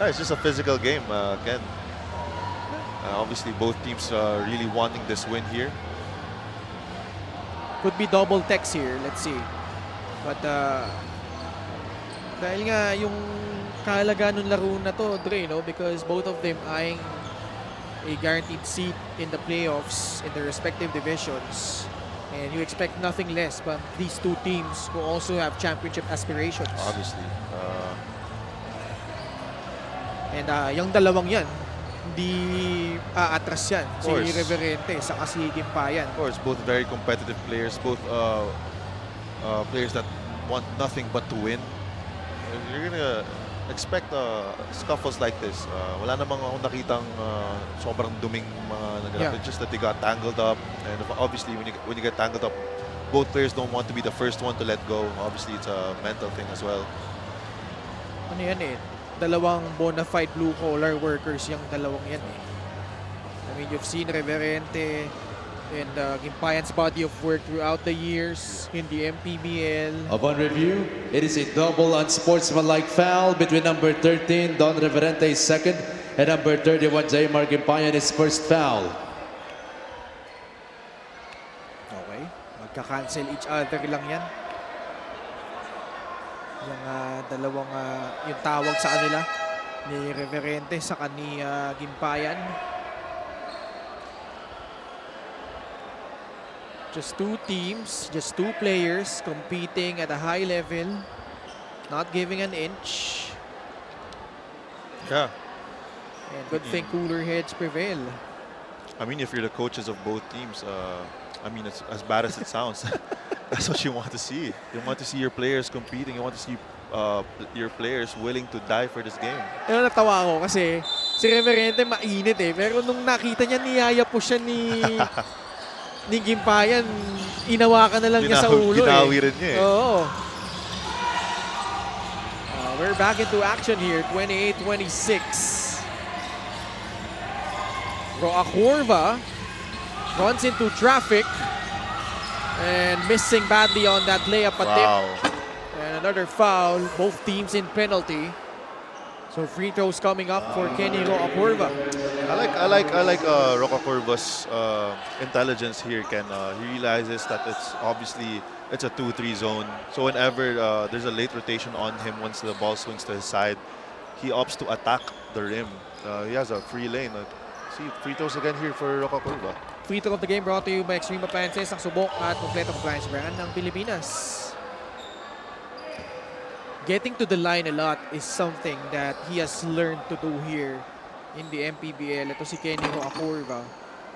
It's just a physical game, Ken. Obviously, both teams are really wanting this win here. Could be double text here. Let's see. But dahil nga yung kahalaga ng laro na to, Dre, no? Because both of them eyeing a guaranteed seat in the playoffs in their respective divisions. And you expect nothing less from these two teams who also have championship aspirations. Obviously. And yung dalawang yan, hindi aatras yan. Si course. Reverente saka si Gimpayan. Of course, both very competitive players. Both players that want nothing but to win. You're gonna expect scuffles like this. Wala namang akong nakitang sobrang duming mga naganap. Yeah. It's just that they got tangled up. And obviously, when you get tangled up, both players don't want to be the first one to let go. Obviously, it's a mental thing as well. Ano yan eh? Dalawang bona fide blue collar workers yung dalawang yan eh. I mean, you've seen Reverente and Gimpayan's body of work throughout the years in the MPBL. Upon review, it is a double unsportsmanlike foul between number 13, Don Reverente's second, and number 31, J. Gimpayan, his first foul. Okay. Magka-cancel each other lang yan. Yung dalawang, yung tawag sa kanila ni Reverente sa ni Gimpayan. Just two teams, just two players competing at a high level, not giving an inch. Yeah. And good thing cooler heads prevail. I mean, if you're the coaches of both teams, I mean, it's as bad as it sounds. That's what you want to see. You want to see your players competing. You want to see your players willing to die for this game. Ano, natawa ako kasi si Reverente mainit eh. Pero nung nakita niya, niyaya po siya ni Gimpayan, inawakan na lang niya sa ulo Ginawi eh. rin niya eh. Oo. We're back into action here, 28-26. Roacorva runs into traffic and missing badly on that layup attempt. Wow. And another foul, both teams in penalty. So free throws coming up for Kenny Roacorva. I like Roca Curva's intelligence here, Ken. He realizes that it's obviously it's a 2-3 zone. So whenever there's a late rotation on him, once the ball swings to his side, he opts to attack the rim. He has a free lane. See, free throws again here for Roca Curva. free throw of the game brought to you by Extreme Appliances, ang subok at kompletong appliance brand ng Pilipinas. Getting to the line a lot is something that he has learned to do here in the MPBL. Ito si Kenny Akurva.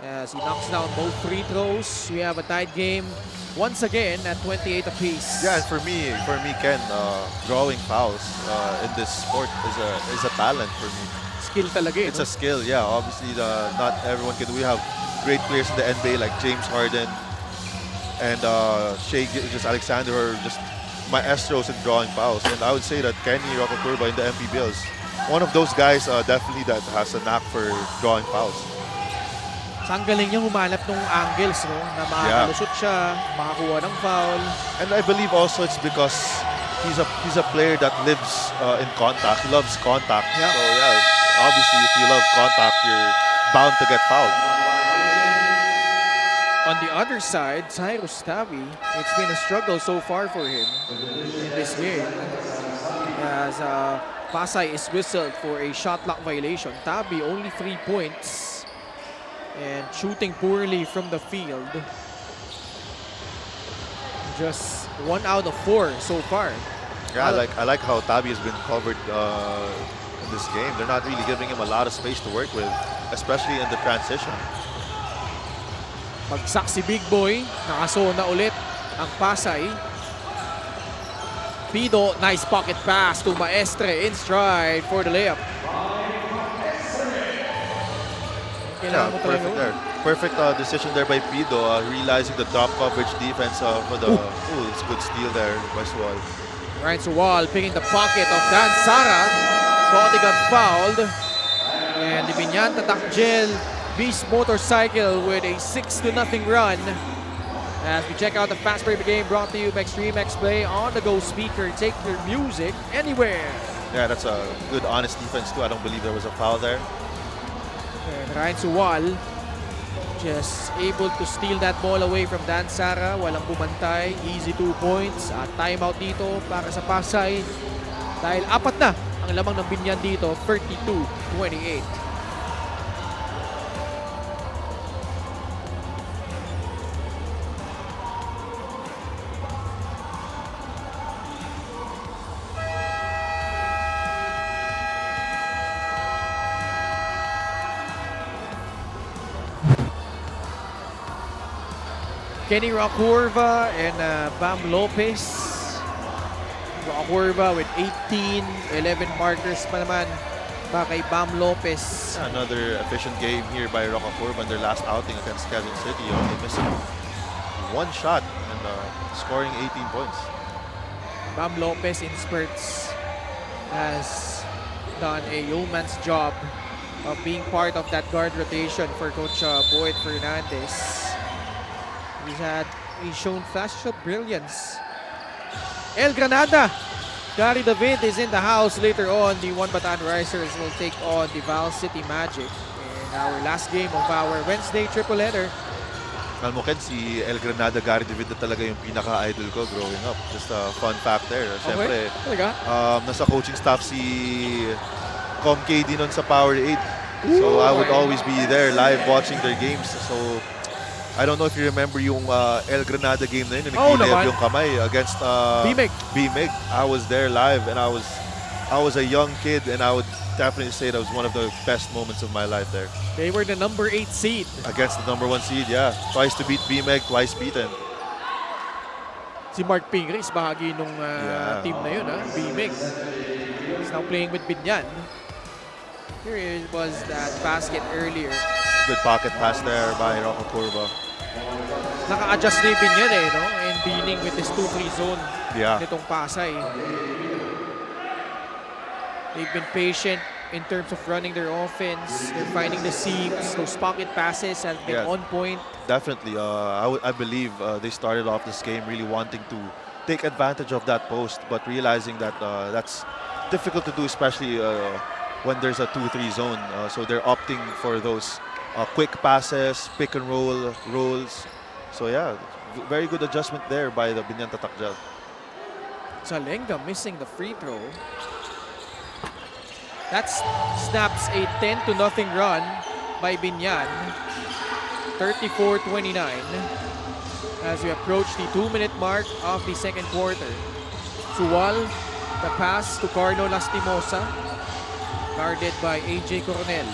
As he knocks down both free throws, we have a tied game once again at 28 apiece. Yeah, and for me, Ken, drawing fouls in this sport is a talent for me. Skill talaga eh. It's a skill, yeah. Obviously, not everyone can. We have great players in the NBA like James Harden and Shea Alexander, are just maestros in drawing fouls. And I would say that Kenny Rockakurba in the MPBL is one of those guys definitely that has a knack for drawing fouls. Ang galing niya humanap ng angles, no? Na makakalusot siya, makakuha ng foul. And I believe also it's because he's a player that lives in contact. He loves contact. Yeah. So yeah, obviously if you love contact, you're bound to get fouled. On the other side, Cyrus Tavi, it's been a struggle so far for him in this game. As Pasay is whistled for a shot clock violation. Tavi only 3 points and shooting poorly from the field. Just 1 out of 4 so far. Yeah, I like how Tabi has been covered in this game. They're not really giving him a lot of space to work with, especially in the transition. Pagsak si Big Boy, nakasona ulit ang Pasay. Pido, nice pocket pass to Maestre in stride for the layup. Yeah, perfect there. Perfect decision there by Pido, realizing the drop coverage defense for the... Ooh, it's a good steal there by Suwal. Ryan Suwal picking the pocket of Dan Sara. Thought he got fouled. And the Biñan Tatakjel Beast Motorcycle with a 6-0 run. As we check out the fast break game brought to you by Extreme X Play on the go speaker. Take your music anywhere. Yeah, that's a good, honest defense too. I don't believe there was a foul there. And Ryan Suwal just able to steal that ball away from Dan Sara. Walang bumantay. Easy 2 points. At timeout dito para sa Pasay. Dahil 4 na ang lamang ng Biñan dito. 32-28. Kenny Rockakurba and Bam Lopez. Rockakurba with 18, 11 markers pa naman para kay Bam Lopez. Another efficient game here by Rockakurba in their last outing against Quezon City. Only missing 1 shot and scoring 18 points. Bam Lopez in spurts has done a yeoman's job of being part of that guard rotation for Coach Boyd Fernandez. He's shown flashes of brilliance. El Granada, Gary David is in the house later on. The One Bataan Risers will take on the Val City Magic in our last game of our Wednesday triple header. Alam mo, Ken, si El Granada, Gary David na talaga yung pinaka-idol ko growing up. Just a fun fact there. Siyempre, Talaga? nasa coaching staff si Com KD nun sa Power 8. So I would always be there live watching their games. So I don't know if you remember yung El Granada game na yun. Nagkilib yung kamay against BMIG. I was there live and I was a young kid and I would definitely say that was one of the best moments of my life there. They were the number 8 seed. Against the number 1 seed, yeah. Twice to beat BMIG, twice beaten. Si Mark Pingris, bahagi nung team na yun, BMIG. He's now playing with Biñan. Here it was that basket earlier. Good pocket pass there by Rockakurba. Naka-adjust na yung Biñan no? And dealing with this 2-3 zone nitong Pasay. They've been patient in terms of running their offense. They're finding the seams. Those pocket passes have been on point. Definitely. I believe they started off this game really wanting to take advantage of that post, but realizing that that's difficult to do, especially when there's a 2-3 zone. So they're opting for those quick passes, pick and roll rolls. So yeah, very good adjustment there by the Biñan Tatakjel. Salenga missing the free throw. That snaps a 10-0 run by Biñan. 34-29 as we approach the 2-minute mark of the second quarter. Suwal, the pass to Carlo Lastimosa, guarded by AJ Coronel.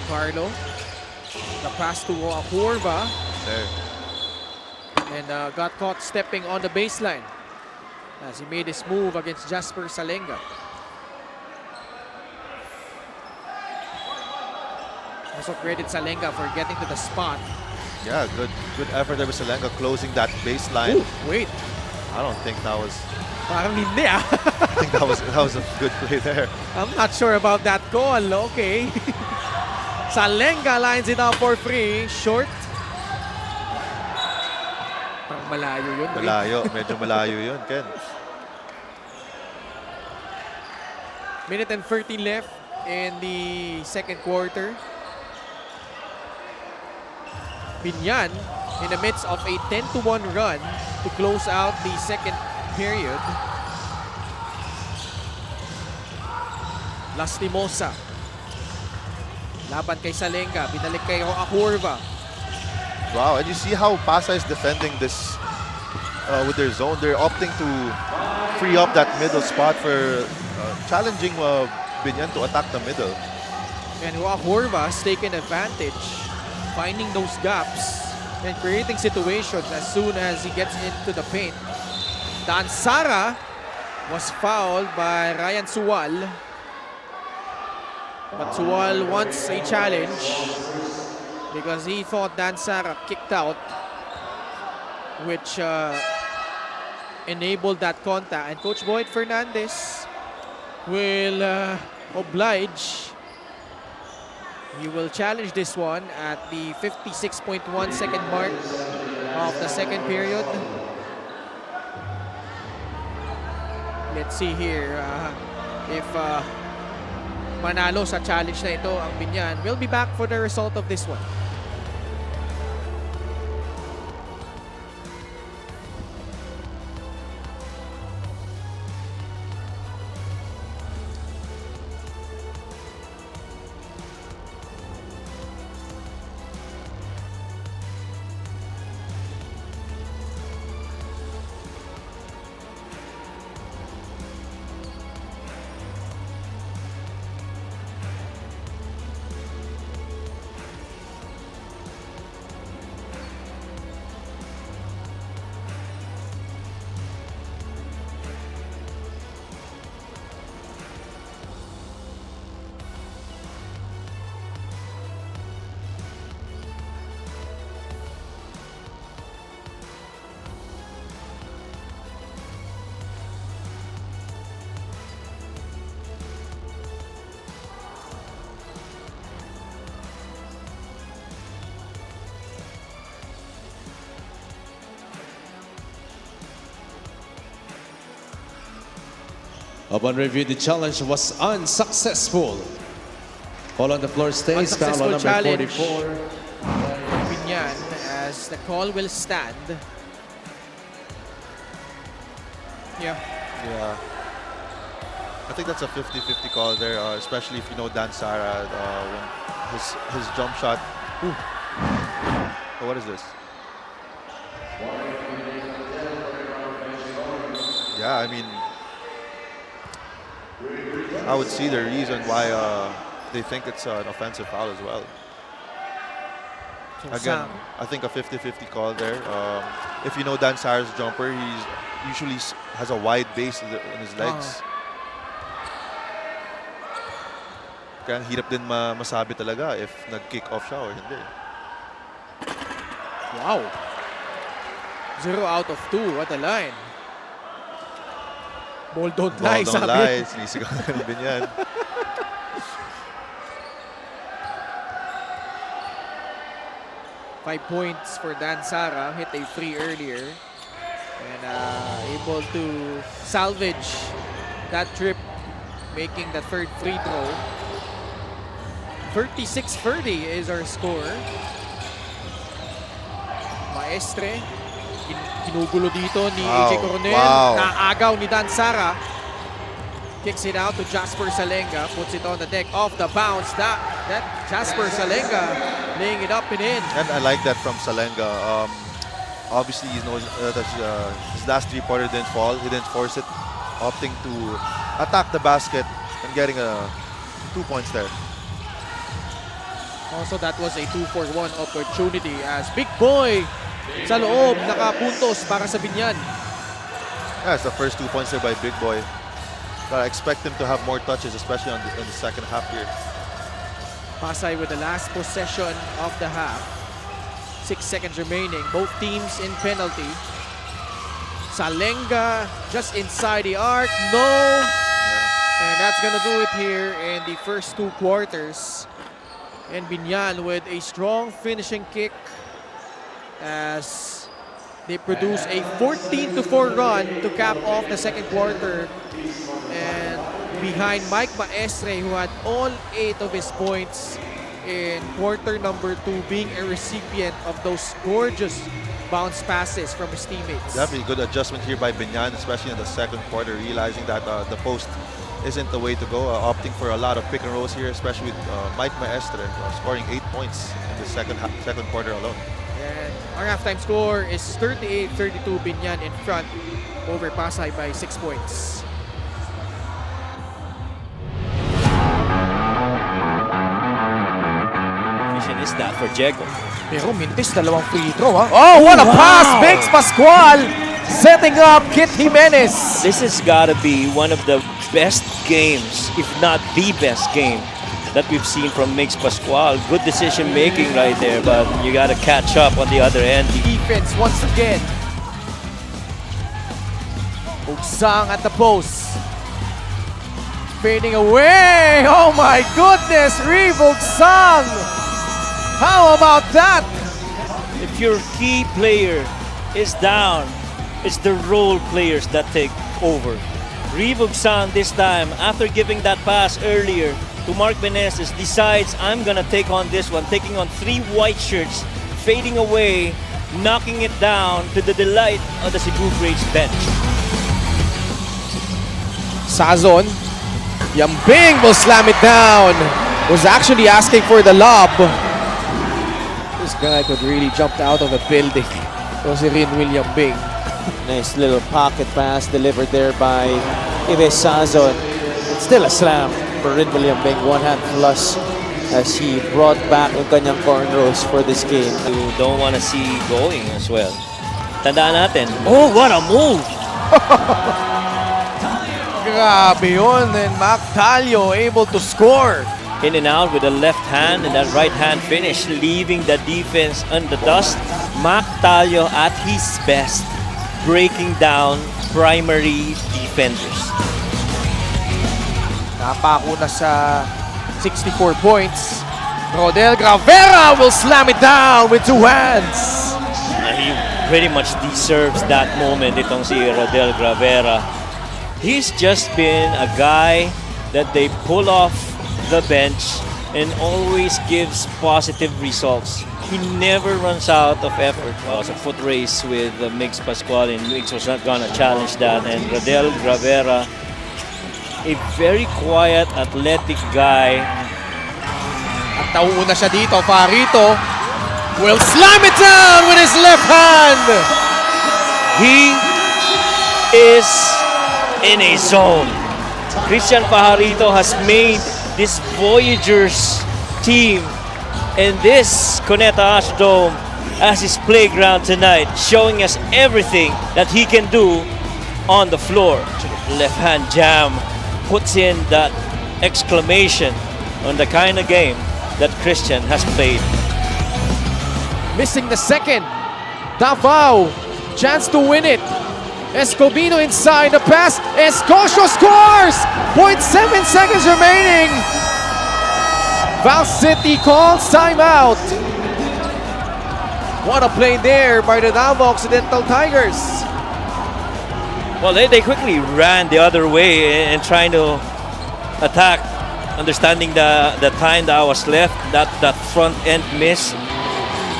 Carlo, the pass to Horva, There. and got caught stepping on the baseline as he made his move against Jasper Salenga. Also credit Salenga for getting to the spot. Yeah, good effort there with Salenga closing that baseline. Ooh, wait, I don't think that was. parang hindi ah. I think that was a good play there. I'm not sure about that call. Okay. Salenga lines it up for free. Short. Parang malayo yun. Malayo, medyo malayo yun, Ken. Minute and 30 left in the second quarter. Biñan in the midst of a 10-1 run to close out the second period. Lastimosa. Laban kay Salenga. Binalik kay Horva. Wow, and you see how Pasay is defending this with their zone. They're opting to free up that middle spot for challenging Biñan to attack the middle. And Horva has taken advantage, finding those gaps and creating situations as soon as he gets into the paint. Dansara was fouled by Ryan Suwal. But Suwal wants a challenge because he thought Dansara kicked out, which enabled that contact. And Coach Boyd Fernandez will oblige. He will challenge this one at the 56.1 second mark of the second period. Let's see here if manalo sa challenge na ito ang Biñan. We'll be back for the result of this one. Upon review, the challenge was unsuccessful. Ball on the floor stays. Foul on Unsuccessful number challenge. 44. Biñan as the call will stand. Yeah. Yeah. I think that's a 50-50 call there, especially if you know Dansara, when his jump shot. Ooh. Oh, what is this? Yeah, I mean, I would see the reason why they think it's an offensive foul as well. Again, I think a 50-50 call there. If you know Dansara's jumper, he's usually has a wide base in his legs. Kaya hirap din masabi talaga if nag-kick off siya or hindi. Wow. 0 out of 2. What a line. Ball don't lie, Ball don't sabi. lie, sinisigaw na ng Biñan. Five points for Dansara. Hit a free earlier. And able to salvage that trip, making the third free throw. 36-30 is our score. Maestre. Ginugulo dito ni AJ Coronel. Wow. Naagaw ni Dansara. Kicks it out to Jasper Salenga. Puts it on the deck. Off the bounce. That Jasper Salenga laying it up and in. And I like that from Salenga. Obviously, he knows that his last three-pointer didn't fall. He didn't force it, opting to attack the basket and getting 2 points there. Also, that was a 2-for-1 opportunity as Big Boy sa loob, nakapuntos para sa Biñan. Yeah, it's the first 2 points there by Big Boy. But I expect him to have more touches, especially in the second half here. Pasay with the last possession of the half. 6 seconds remaining. Both teams in penalty. Salenga just inside the arc. No! And that's gonna do it here in the first 2 quarters. And Biñan with a strong finishing kick as they produce a 14-4 run to cap off the second quarter. And behind Mike Maestre, who had all 8 of his points in quarter number 2, being a recipient of those gorgeous bounce passes from his teammates. Definitely good adjustment here by Biñan, especially in the second quarter, realizing that the post isn't the way to go, opting for a lot of pick and rolls here, especially with Mike Maestre scoring 8 points in the second quarter alone. And our halftime score is 38-32, Biñan in front over Pasay by 6 points. Vision is that for Diego. Pero mintis, dalawang free throw, ha? Oh, what a pass! Bakes Pascual setting up Kit Jimenez. This has got to be one of the best games, if not the best game, that we've seen from Mix Pascual. Good decision making right there, but you got to catch up on the other end. Defense once again. Bugsang at the post. Fading away. Oh my goodness, Bugsang. How about that? If your key player is down, it's the role players that take over. Bugsang this time, after giving that pass earlier to Mark Meneses, decides I'm gonna take on this one, taking on 3 white shirts, fading away, knocking it down to the delight of the Cebu Greats bench. Sazon. Yambing will slam it down. Was actually asking for the lob. This guy could really jump out of a building. It was Rin William Bing. Nice little pocket pass delivered there by Ives Sazon. It's still a slam for Rin William Bing. One hand plus as he brought back yung kanyang cornrows for this game. You don't want to see going as well. Tandaan natin. Oh, what a move! Grabe yun. And Mac Talio able to score. In and out with the left hand and that right hand finish, leaving the defense on the dust. Mac Talio at his best, breaking down primary defenders. Napako na sa 64 points. Rodel Gravera will slam it down with 2 hands. He pretty much deserves that moment, itong si Rodel Gravera. He's just been a guy that they pull off the bench and always gives positive results. He never runs out of effort. Well, it's a foot race with Mix Pascual, and Mix was not gonna challenge that. And Rodel Gravera, a very quiet, athletic guy. At nauuna siya dito, Farito will slam it down with his left hand. He is in a zone. Christian Pajarito has made this Voyagers team and this Cuneta Astrodome as his playground tonight, showing us everything that he can do on the floor. Left hand jam puts in that exclamation on the kind of game that Christian has played. Missing the second. Davao, chance to win it. Escobedo inside the pass. Escocio scores! 0.7 seconds remaining. Val City calls timeout. What a play there by the Davao Occidental Tigers. Well, they quickly ran the other way and trying to attack, understanding the time that was left, that front end miss.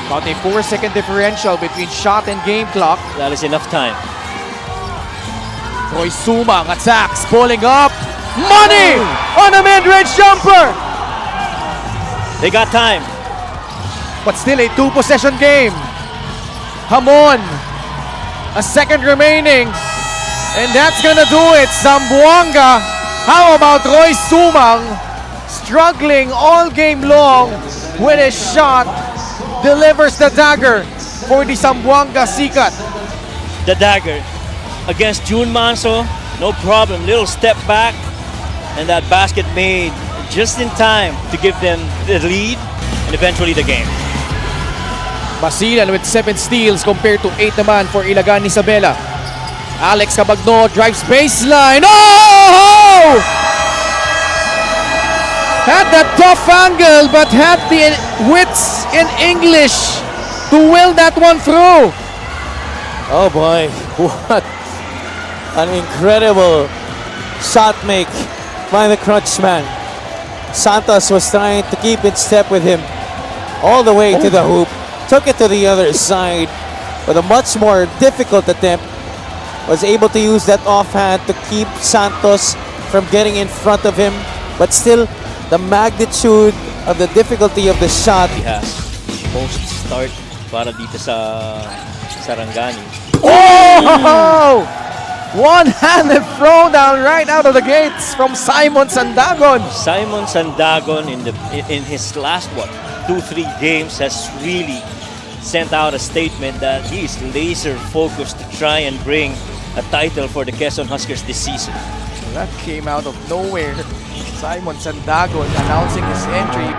About a 4-second differential between shot and game clock. That is enough time. Roy Sumang attacks, pulling up. Money on a mid-range jumper. They got time. But still a two-possession game. Hamon, a second remaining. And that's gonna do it. Zamboanga. How about Roy Sumang? Struggling all game long with his shot. Delivers the dagger for the Zamboanga Sikat. The dagger against June Manso. No problem. Little step back. And that basket made just in time to give them the lead and eventually the game. Basilan with 7 steals compared to 8 naman for Ilagan Isabela. Alex Cabagno drives baseline. Oh! Had that tough angle but had the wits in English to will that one through. Oh boy, what an incredible shot make by the crunch man. Santos was trying to keep in step with him all the way to the hoop. Took it to the other side with a much more difficult attempt. Was able to use that offhand to keep Santos from getting in front of him. But still, the magnitude of the difficulty of the shot. He has most start para dito sa Sarangani. Oh! One-handed throwdown right out of the gates from Simon Sandagon. Simon Sandagon in his last 2-3 games has really sent out a statement that he is laser focused to try and bring a title for the Quezon Huskers this season. That came out of nowhere. Simon Sandagon announcing his entry.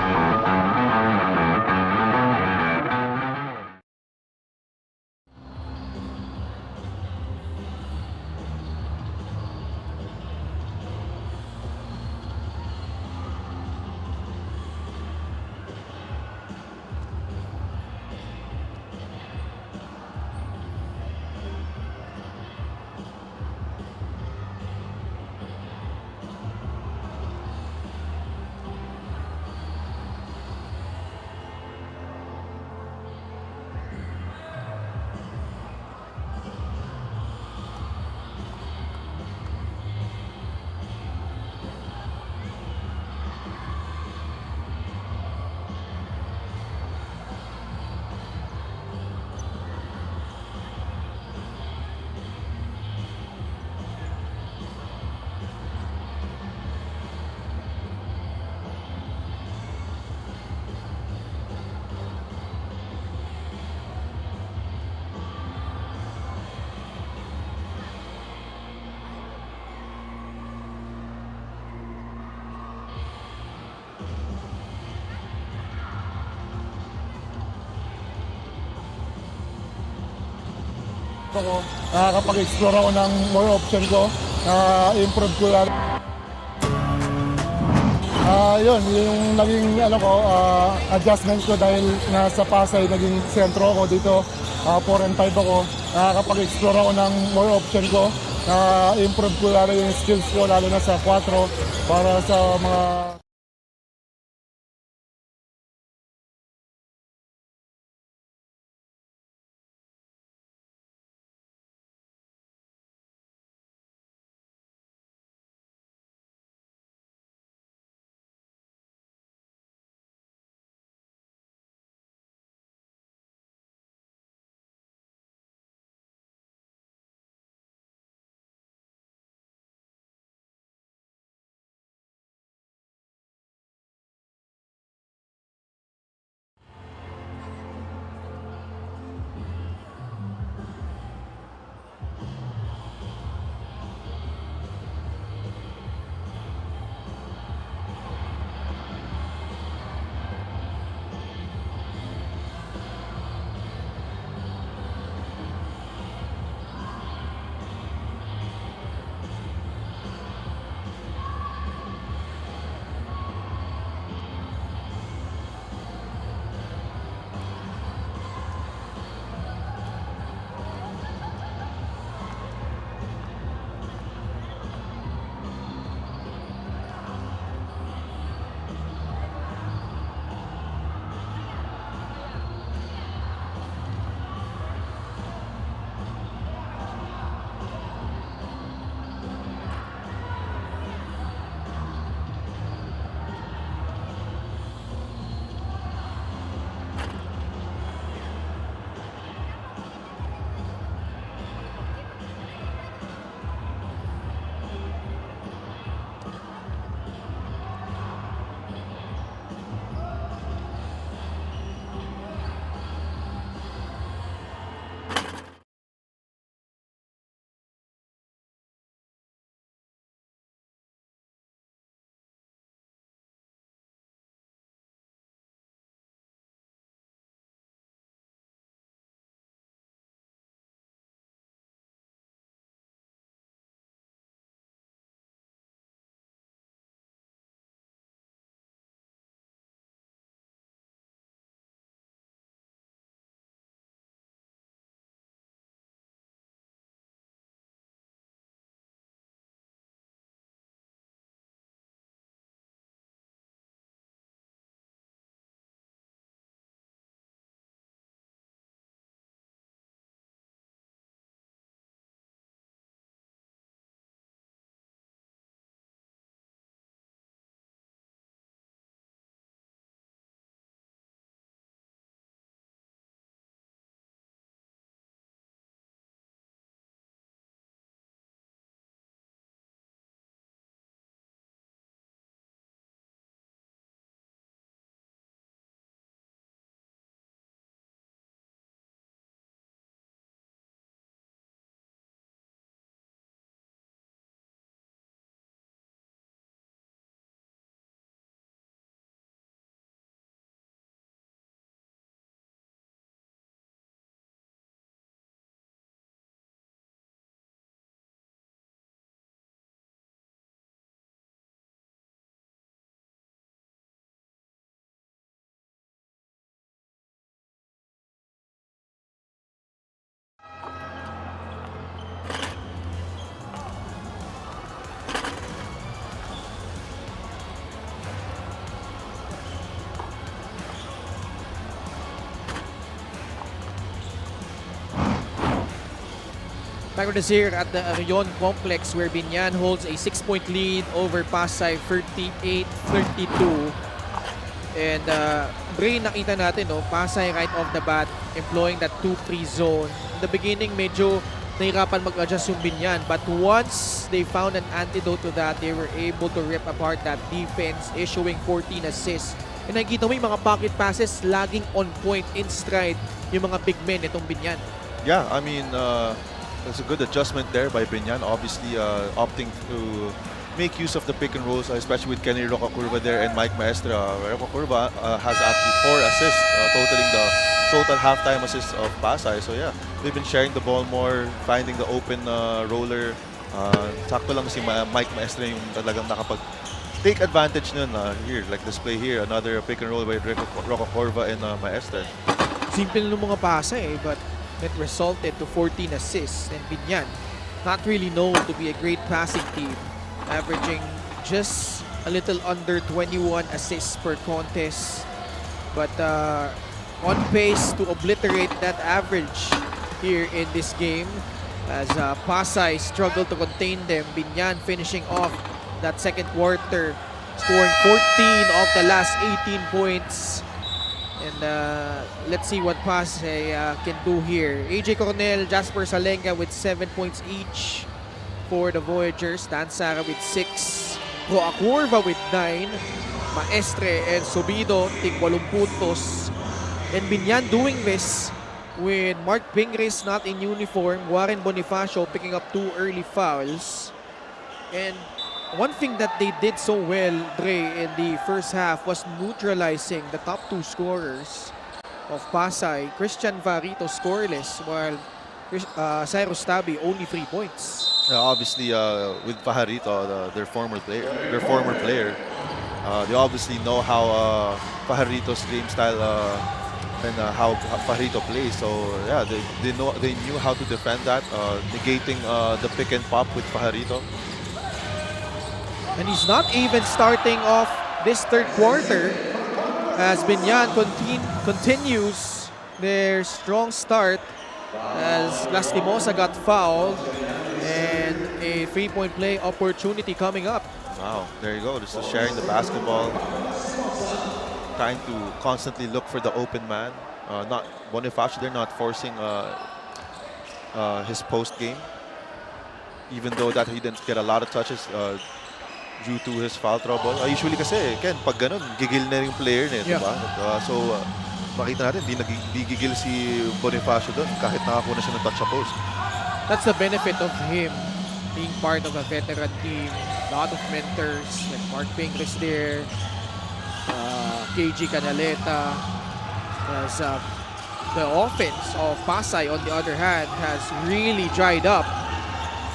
Ako, nakakapag-explore ako ng more option ko, improve ko lang. Yun yung naging adjustment ko dahil nasa Pasay, naging sentro ako dito, 4 and 5 ako. Nakakapag-explore ako ng more option ko, improve ko lalo yung skills ko, lalo na sa 4 para sa mga Back with us here at the Orion Complex where Biñan holds a 6-point lead over Pasay 38-32. And Bray, nakita natin, no, Pasay right off the bat employing that 2-3 zone. In the beginning, medyo nahirapan mag-adjust yung Biñan. But once they found an antidote to that, they were able to rip apart that defense, issuing 14 assists. And nakikita mo yung mga pocket passes laging on point, in stride yung mga big men itong Biñan. Yeah, I mean, it's a good adjustment there by Biñan. Obviously, opting to make use of the pick and rolls, especially with Kenny Rocacurva there and Mike Maestra. Rocacurva has actually 4 assists, totaling the total halftime assists of Pasay. So yeah, they've been sharing the ball more, finding the open roller. Sakto lang si Mike Maestra yung talagang take advantage nun. Here, like this play here, another pick and roll by Rocacurva and Maestra. Simple ng mga Pasay, but it resulted to 14 assists. And Biñan, not really known to be a great passing team, averaging just a little under 21 assists per contest. But on pace to obliterate that average here in this game as Pasay struggled to contain them. Biñan finishing off that second quarter, scoring 14 of the last 18 points. And let's see what Pasay can do here. AJ Coronel, Jasper Salenga with 7 points each for the Voyagers. Dan Sara with 6. Roacurva with 9. Maestre and Subido, tig 8 puntos. And Biñan doing this with Mark Pingris not in uniform. Warren Bonifacio picking up 2 early fouls. And one thing that they did so well, Dre, in the first half was neutralizing the top 2 scorers of Pasay. Christian Varito scoreless, while Cyrus Tabi only 3 points. Obviously, with Fajarito, their former player, they obviously know how Fajarito's game style and how Fajarito plays. So yeah, they knew how to defend that, negating the pick and pop with Fajarito. And he's not even starting off this third quarter as Biñan continues their strong start as Lastimosa got fouled and a 3-point play opportunity coming up. Wow, there you go. Just sharing the basketball, trying to constantly look for the open man. Not Bonifacio, they're not forcing his post game, even though that he didn't get a lot of touches. Due to his foul trouble. Usually kasi, Ken, pag ganun, gigil na yung player niya, Yeah. diba? So, makita natin, di gigil si Bonifacio doon kahit nakakuha na siya ng touch sa post. That's the benefit of him being part of a veteran team. A lot of mentors like Mark Pingris there, KG Canaleta. As the offense of Pasay, on the other hand, has really dried up.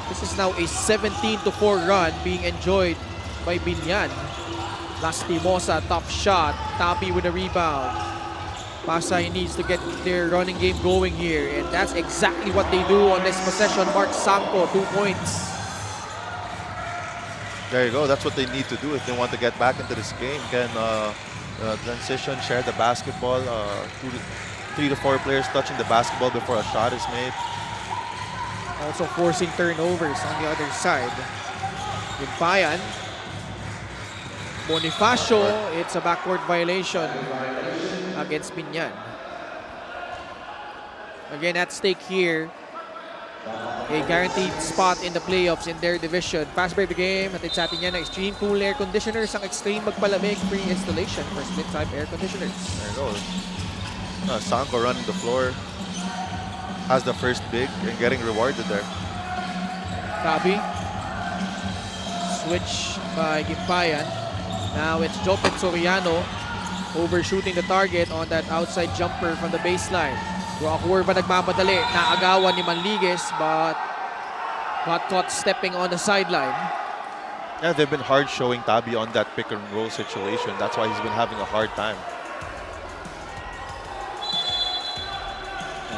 This is now a 17-4 run being enjoyed by Biñan. Lastimosa, tough shot. Tapi with a rebound. Pasay needs to get their running game going here, and that's exactly what they do on this possession. Mark Sanko, 2 points. There you go. That's what they need to do if they want to get back into this game. Can transition, share the basketball. 3 to 4 players touching the basketball before a shot is made. Also forcing turnovers on the other side. With Biyan. Bonifacio, it's a backcourt violation against Biñan. Again, at stake here, a guaranteed spot in the playoffs in their division. Fast break the game. At sa atin yan na Extreme Cool Air Conditioners. Ang Extreme Magpalamig free installation for split-type air conditioners. There you go. Sanko running the floor. Has the first big and getting rewarded there. Tabi. Switch by Gimpayan. Now it's Jopet Soriano overshooting the target on that outside jumper from the baseline. Roacurva nagmamadali. Naagawan ni Manligues but got caught stepping on the sideline. Yeah, they've been hard showing Tabi on that pick and roll situation. That's why he's been having a hard time.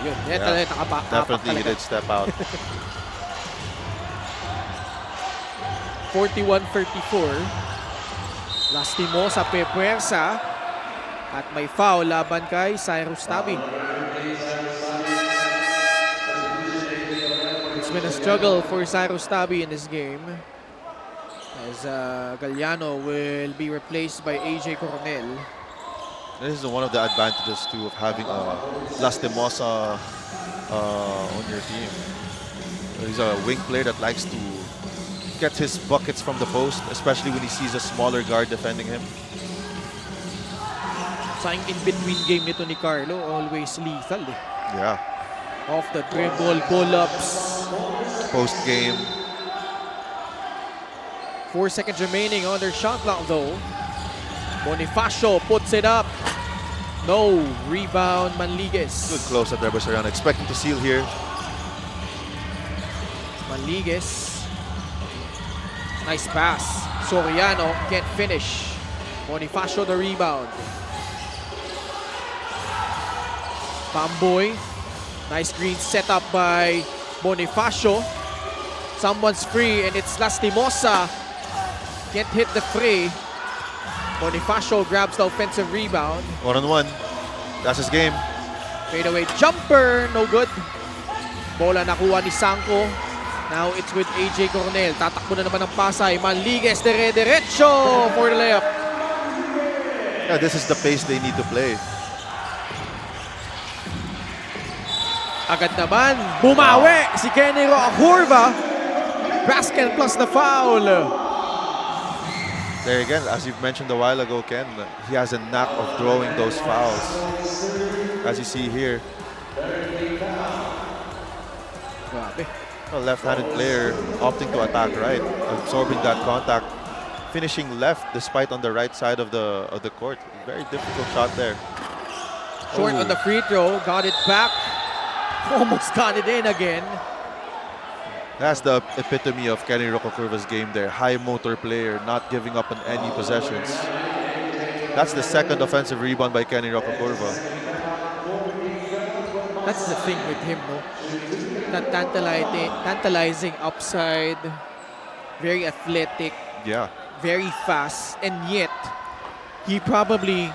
Yun, Yeah, definitely he did step out. 41-34. Lastimosa pepuwersa at may foul laban kay Cyrus Tabi. It's It's been a struggle for Cyrus Tabi in this game, as Galliano will be replaced by AJ Coronel. This is one of the advantages too of having Lastimosa on your team. He's a wing player that likes to get his buckets from the post, especially when he sees a smaller guard defending him. Sayang in-between game nito ni Carlo, always lethal. Yeah, Off the dribble, pull-ups. post game. 4 seconds remaining on their shot clock though. Bonifacio puts it up. No, rebound Manligues. Good close at Rebel Soriano, expecting to seal here. Manligues. Nice pass. Soriano can't finish. Bonifacio the rebound. Bamboy. Nice green setup by Bonifacio. Someone's free and it's Lastimosa. Can't hit the free. Bonifacio grabs the offensive rebound. 1-on-1. That's his game. Fadeaway jumper, no good. Bola nakuha ni Sanko. Now it's with AJ Coronel. Tatakbo na naman ng Pasay. Manligues dire-diretso for the layup. Yeah, this is the pace they need to play. Agad naman, bumawi si Kenny Roacurva. Basket plus the foul. There again, as you've mentioned a while ago, Ken, he has a knack of throwing those fouls. As you see here, Grabe. a left-handed player opting to attack right, absorbing that contact, finishing left despite on the right side of the court. Very difficult shot there. Short on the free throw, got it back. Almost got it in again. That's the epitome of Kenny Roacurva's game there. High motor player, not giving up on any possessions. That's the second offensive rebound by Kenny Roacurva. That's the thing with him, no? That tantalizing upside, very athletic, Yeah. very fast, and yet he probably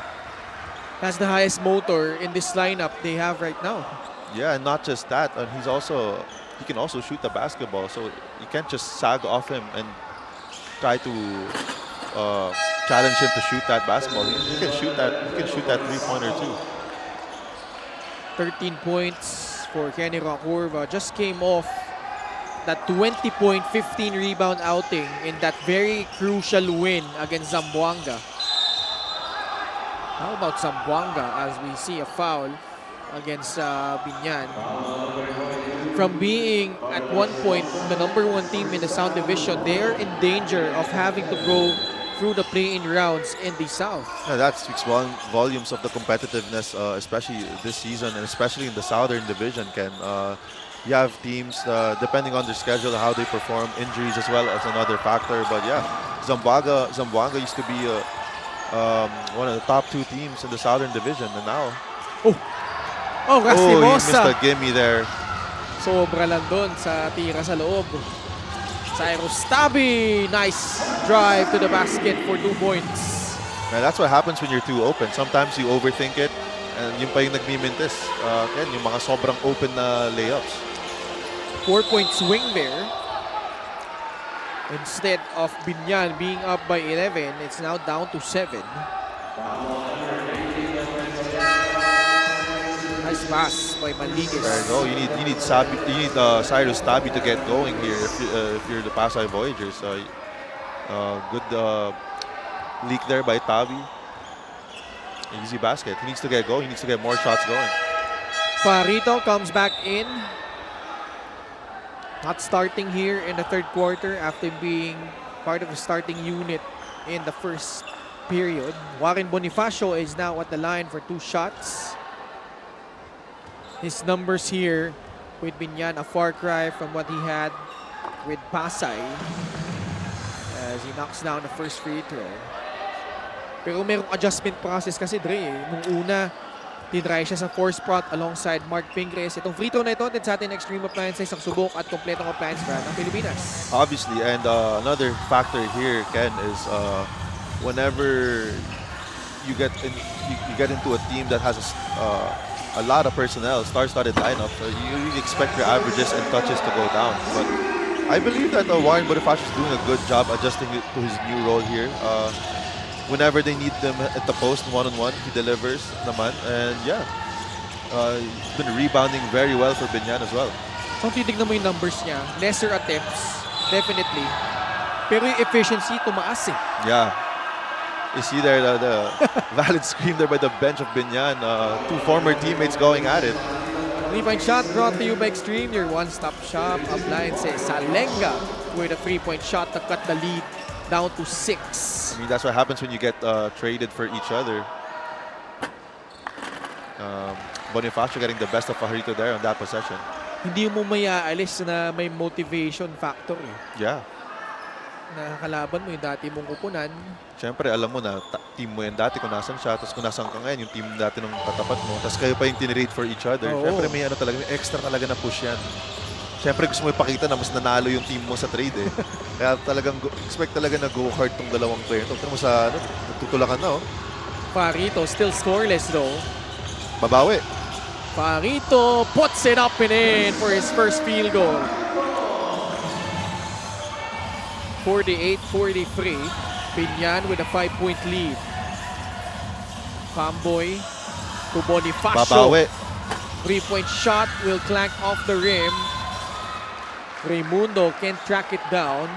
has the highest motor in this lineup they have right now. Yeah, and not just that, and he can also shoot the basketball, so you can't just sag off him and try to challenge him to shoot that basketball. He can shoot that three-pointer too. 13 points for Kenny Roacurva. Just came off that 20-point, 15-rebound outing in that very crucial win against Zamboanga. How about Zamboanga as we see a foul against Biñan? From being at one point the #1 team in the South Division, they are in danger of having to go through the play-in rounds in the South. Yeah, that speaks volumes of the competitiveness, especially this season, and especially in the Southern Division, Ken. You have teams, depending on their schedule, how they perform, injuries as well as another factor. But yeah, Zamboanga used to be one of the top 2 teams in the Southern Division, and now... Oh, he missed Rastimosa. a gimme there. Sobra lang dun sa tira sa loob. Cyrus Tabi, nice drive to the basket for 2 points. Man, that's what happens when you're too open. Sometimes you overthink it, and yun pa yung nagmimintis. Ken, yung mga sobrang open na layups. 4-point swing there. Instead of Biñan being up by 11, it's now down to 7. Nice pass by Manligues. There you go. You need Cyrus Tabi to get going here if you're the Pasay Voyagers. Good leak there by Tabi. Easy basket. He needs to get going. He needs to get more shots going. Farito comes back in. Not starting here in the third quarter after being part of the starting unit in the first period. Warren Bonifacio is now at the line for 2 shots. His numbers here with Biñan, a far cry from what he had with Pasay as he knocks down the first free throw. Pero merong adjustment process kasi, Dre. Nung una, tinry siya sa 4 spot alongside Mark Pingres. Itong free throw na ito, sa ating Extreme Appliances, ang subok at kompletong appliance brand ng Pilipinas. Obviously, and another factor here, Ken, is whenever you get into a team that has a lot of personnel, star-studded lineup, so you really expect your averages and touches to go down. But I believe that Warren Bonifacio is doing a good job adjusting to his new role here. Whenever they need them at the post, one-on-one, he delivers naman. And yeah, he's been rebounding very well for Biñan as well. So titignan mo yung numbers niya, lesser attempts, definitely. Pero yung efficiency, tumaas eh. Yeah. You see there the valid scream there by the bench of Biñan. Two former teammates going at it. 3-point shot brought to you by Extreme, your one-stop shop. Appliances, Salenga with a 3-point shot to cut the lead down to 6. I mean, that's what happens when you get traded for each other. Bonifacio getting the best of Fajarito there on that possession. Hindi mo mayaalis na may motivation factor eh. Yeah. Nakakalaban mo yung dati mong kupunan. Siyempre, alam mo na team mo yan dati kung nasan siya, tapos kung nasan ka ngayon, yung team dati nung katapat mo, tapos kayo pa yung tinrade for each other. Oo. Siyempre, may ano talaga, may extra talaga na push yan. Siyempre, gusto mo ipakita na mas nanalo yung team mo sa trade eh. Kaya talagang expect talaga na go hard tong dalawang player. Ito mo sa ano, nagtutulakan na oh. Farito still scoreless though. Babawi. Farito puts it up and in for his first field goal. 48-43. Biñan with a 5-point lead. Pamboy to Bonifacio. Babawi. 3-point shot will clank off the rim. Raimundo can't track it down.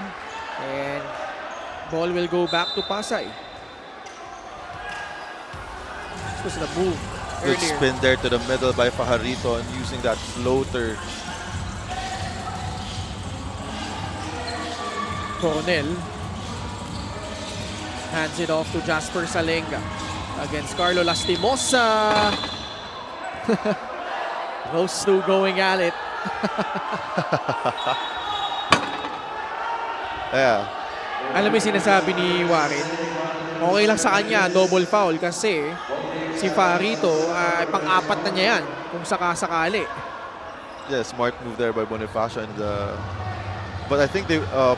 And ball will go back to Pasay. This was the move Good earlier. spin there to the middle by Fajarito and using that floater. Coronel hands it off to Jasper Salenga against Carlo Lastimosa. Those two going at it. Yeah. Alam mo yung sinasabi ni Warren, okay lang sa kanya, double foul kasi si Farito, pang-apat na niya yan kung sakasakali. Yeah, smart move there by Bonifacio. And, but I think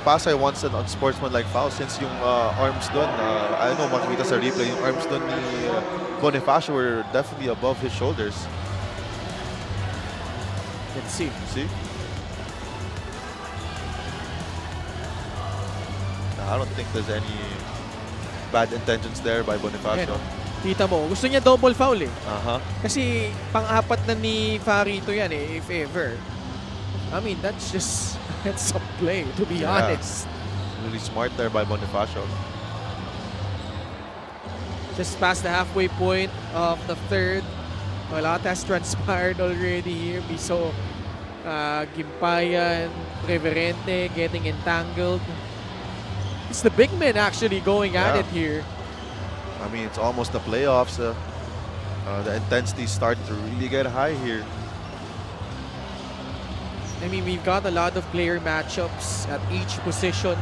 Pasay wants an unsportsmanlike foul since yung arms doon, I don't know, makikita sa replay, yung arms doon ni Bonifacio were definitely above his shoulders. Let's see. See? I don't think there's any bad intentions there by Bonifacio. Kita mo, gusto niya double foul eh. Kasi Kasi pang-apat na ni Farito yan eh, if ever. I mean, that's just, that's a play, to be Yeah. honest. really smart there by Bonifacio. Just past the halfway point of the third. A lot has transpired already here. We saw Gimpayan, Reverente getting entangled. It's the big men actually going at Yeah. it here. I mean, it's almost the playoffs. The intensity starting to really get high here. I mean, we've got a lot of player matchups at each position.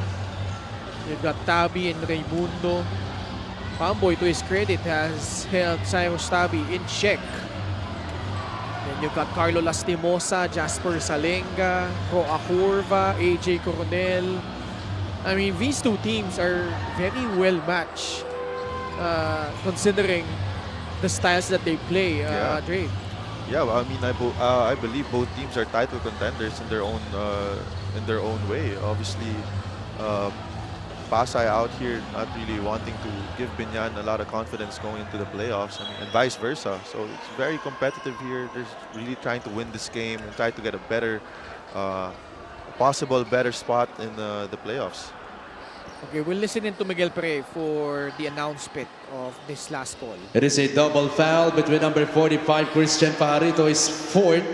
We've got Tabi and Raimundo. Pamboy, to his credit, has held Cyrus Tabi in check. Then you've got Carlo Lastimosa, Jasper Salenga, Roa Curva, AJ Coronel. I mean, these two teams are very well matched considering the styles that they play, Yeah. Dre. Yeah, well, I mean, I believe both teams are title contenders in their own way. Obviously, Pasay out here not really wanting to give Biñan a lot of confidence going into the playoffs, and vice versa. So it's very competitive here. They're really trying to win this game and try to get a better, possible better spot in the playoffs. Okay, we'll listen in to Miguel Pre for the announcement of this last call. It is a double foul between number 45, Christian Fajarito is fourth,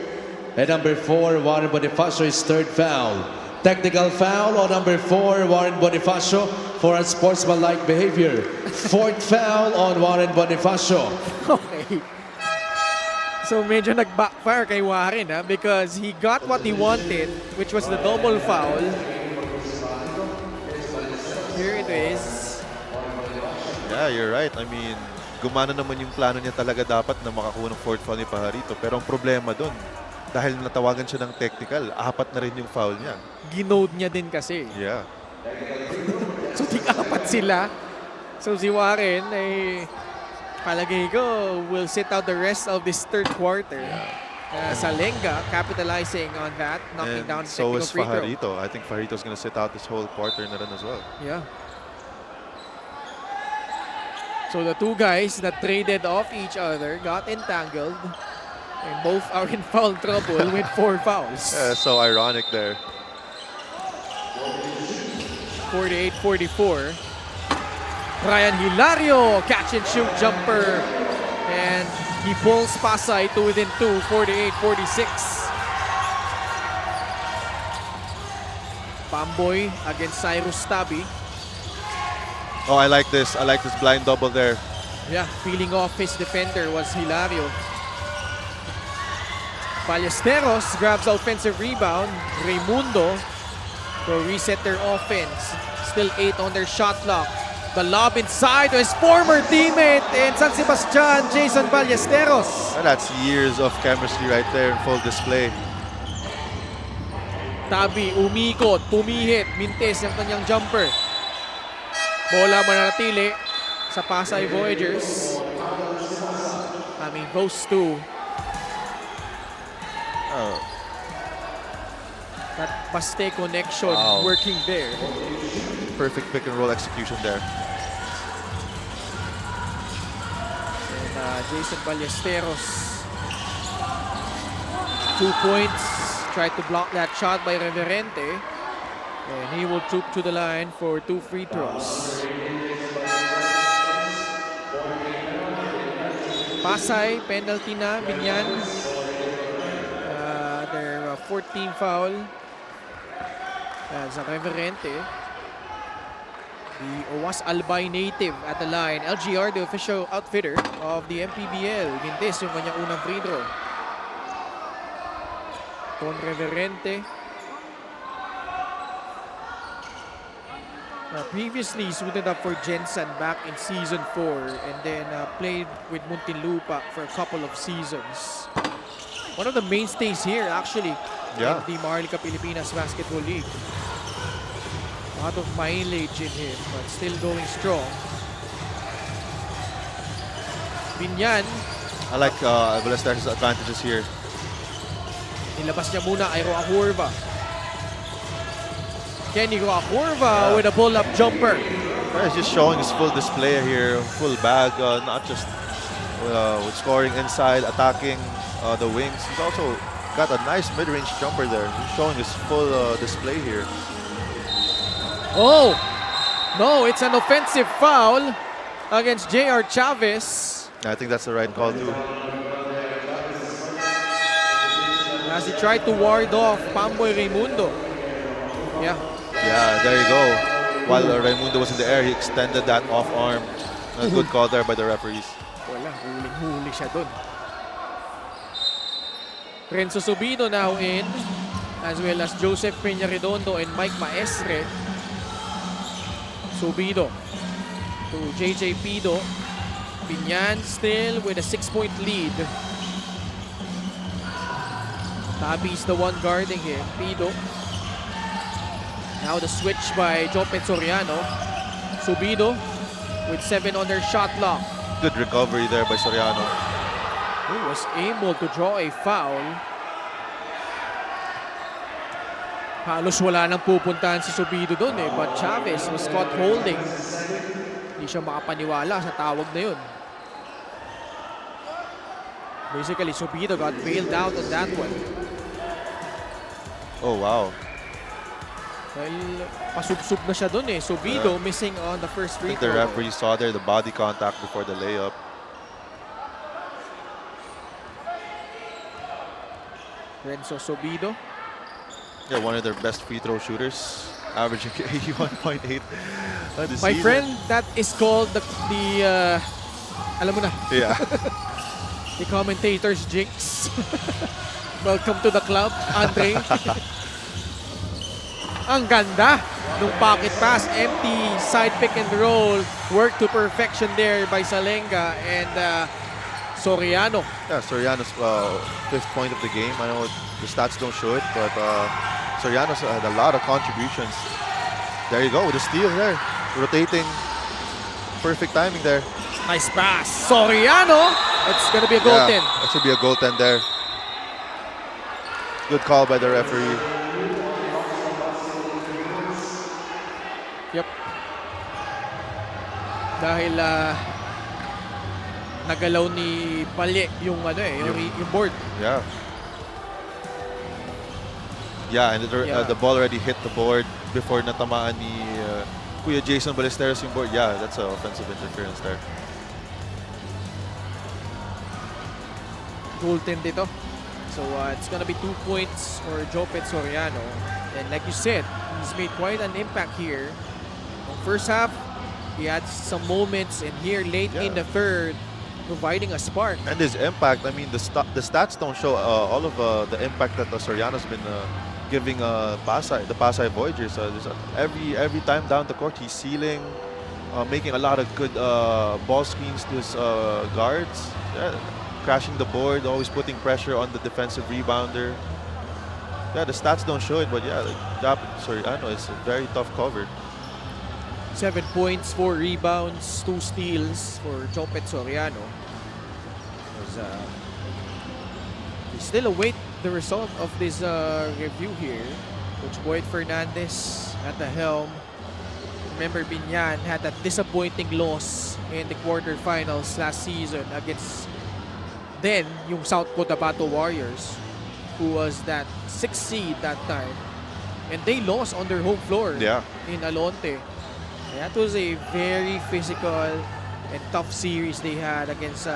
and number 4, Warren Bonifacio is third foul. Technical foul on number 4, Warren Bonifacio for unsportsmanlike behavior. Fourth foul on Warren Bonifacio. Okay. So medyo nag-backfire kay Warren because he got what he wanted, which was the double foul. Here it is. Yeah, you're right. I mean, gumana naman yung plano niya talaga dapat na makakuha ng fourth foul ni Fajarito. Pero ang problema doon, dahil natawagan siya ng technical, 4 na rin yung foul niya. Ginode niya din kasi. Yeah. So tig-apat sila. So si Warren ay palagay ko will sit out the rest of this third quarter. Salenga capitalizing on that, knocking And down the so technical is free throw. Fajarito. I think Fajarito's going to sit out this whole quarter na rin as well. Yeah. So the two guys that traded off each other got entangled. And both are in foul trouble with 4 fouls. Yeah, so ironic there. 48-44. Ryan Hilario, catch and shoot jumper. And he pulls Pasay to within 2, 48-46. Pamboy against Cyrus Tabi. Oh, I like this. I like this blind double there. Yeah, peeling off his defender was Hilario. Ballesteros grabs the offensive rebound. Raimundo will reset their offense. Still 8 on their shot clock. The lob inside to his former teammate in San Sebastian, Jason Ballesteros. And that's years of chemistry right there in full display. Tabi umikot, pumihit, mintes ang kanyang jumper. Bola mananatili sa Pasay Voyagers. Those two. That Paste connection working there. Perfect pick and roll execution there. And Jason Ballesteros, 2 points. Tried to block that shot by Reverente. And he will troop to the line for 2 free throws. Pasay, penalty na, Biñan. Their 14th foul. Sa Reverente. The Owas Albay native at the line. LGR, the official outfitter of the MPBL. Mintis yung kanyang unang free throw. Con Reverente. Previously suited up for Jensen back in season 4 and then played with Muntinlupa for a couple of seasons. One of the mainstays here actually in the Maharlika Pilipinas Basketball League. A lot of mileage in him but still going strong. Biñan. I like Ballesteros' advantages here. Nilabas niya muna ay Roahurva. Kenny Roahurva with a pull-up jumper. He's just showing his full display here, full bag, not just with scoring inside, attacking the wings. He's also got a nice mid-range jumper there. He's showing his full display here. Oh! No, it's an offensive foul against J.R. Chavez. I think that's the right call too. As he tried to ward off Pamboy Raimundo. Yeah, there you go. While Raimundo was in the air, he extended that off arm. A good call there by the referees. Wala, huling-huli siya dun. Renzo Subido now in, as well as Joseph Peña-Redondo and Mike Maestre. Subido to JJ Pido. Biñan still with a 6-point lead. Tabi's the one guarding him. Pido. Now the switch by Jopet Soriano. Subido with 7 on their shot clock. Good recovery there by Soriano. Who was able to draw a foul. Halos wala nang pupuntahan si Subido doon eh. But Chavez was caught holding. Hindi siya makapaniwala sa tawag na yun. Basically, Subido got bailed out on that one. Oh, wow. Well, pasubsub na siya doon eh. Subido missing on the first free I think the throw. referee saw there the body contact before the layup. Renzo Subido. Yeah, one of their best free throw shooters, averaging 81.8 this My season. friend, that is called the alam mo na, Yeah. the commentator's jinx. Welcome to the club, Andre. Ang ganda nung pocket pass, empty side pick and roll, work to perfection there by Salenga and Soriano. Yeah, Soriano's 5th point of the game. I know the stats don't show it, but Soriano's had a lot of contributions. There you go with the steal there. Rotating. Perfect timing there. Nice pass. Soriano. It's gonna be a goaltend. Yeah, that should be a goaltend there. Good call by the referee. Yep. Dahil nagalaw ni Palye yung yung board. Yeah. Yeah, and the ball already hit the board before natamaan ni Kuya Jason Ballesteros yung board. Yeah, that's an offensive interference there. Goaltend dito. So it's gonna be 2 points for Jopet Soriano. And like you said, he's made quite an impact here. On first half, he had some moments, and here late in the third, providing a spark. And his impact, I mean, the stats don't show all of the impact that Soriano's been giving the Pasay Voyagers. Every time down the court, he's sealing, making a lot of good ball screens to his guards. Yeah, crashing the board, always putting pressure on the defensive rebounder. Yeah, the stats don't show it, but yeah, Soriano is a very tough cover. 7 points, 4 rebounds, 2 steals for Jopet Soriano. We still await the result of this review here. Coach Boyd Fernandez at the helm. Remember, Biñan had that disappointing loss in the quarterfinals last season against then yung South Cotabato Warriors, who was that 6th seed that time. And they lost on their home floor in Alonte. That was a very physical and tough series they had against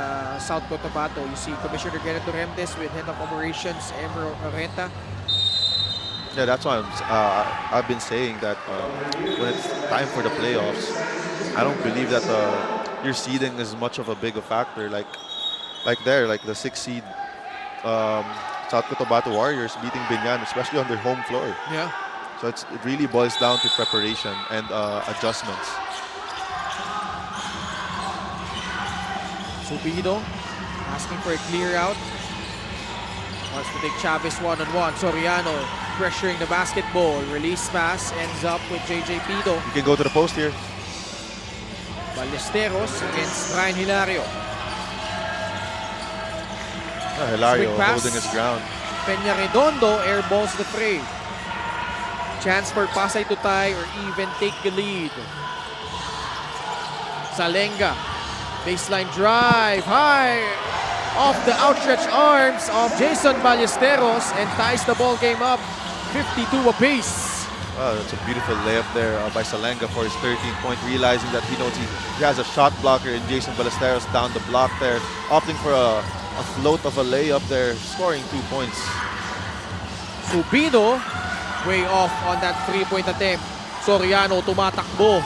South Cotabato. You see Commissioner Kenneth Remdes with Head of Operations, Emerald Arenta. Yeah, that's why I've been saying that when it's time for the playoffs, I don't believe that your seeding is much of a big factor. Like the 6th seed South Cotabato Warriors beating Biñan, especially on their home floor. Yeah. So it really boils down to preparation and adjustments. Subido asking for a clear out. Wants to take Chavez one-on-one. Soriano pressuring the basketball. Release pass ends up with JJ Pido. You can go to the post here. Ballesteros against Brian Hilario. Hilario Swing pass. holding his ground. Peña Redondo airballs the fray. Chance for Pasay to tie or even take the lead. Salenga. Baseline drive. High. Off the outstretched arms of Jason Ballesteros and ties the ball game up 52 apiece. Wow, that's a beautiful layup there by Salenga for his 13th point, realizing that he knows he has a shot blocker in Jason Ballesteros down the block there, opting for a float of a layup there, scoring 2 points. Subido way off on that 3-point attempt. Soriano tumatakbo.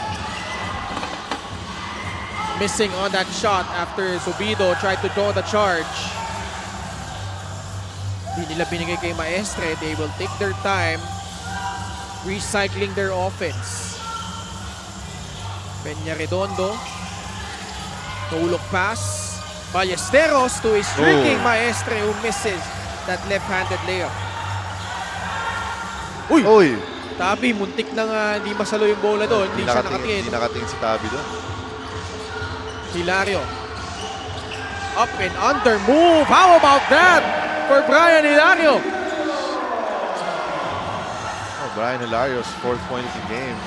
Missing on that shot after Subido tried to draw the charge. Di nila binigay kay Maestre. They will take their time recycling their offense. Peña Redondo. Tulok pass. Ballesteros to a streaking Maestre who misses that left-handed layup. Uy! Tabi, muntik na nga hindi masalo yung bola doon. Hindi siya nakatingin. Hindi nakatingin si Tabi doon. Hilario. Up and under move. How about that for Brian Hilario? Oh, Brian Hilario's 4th point of the game.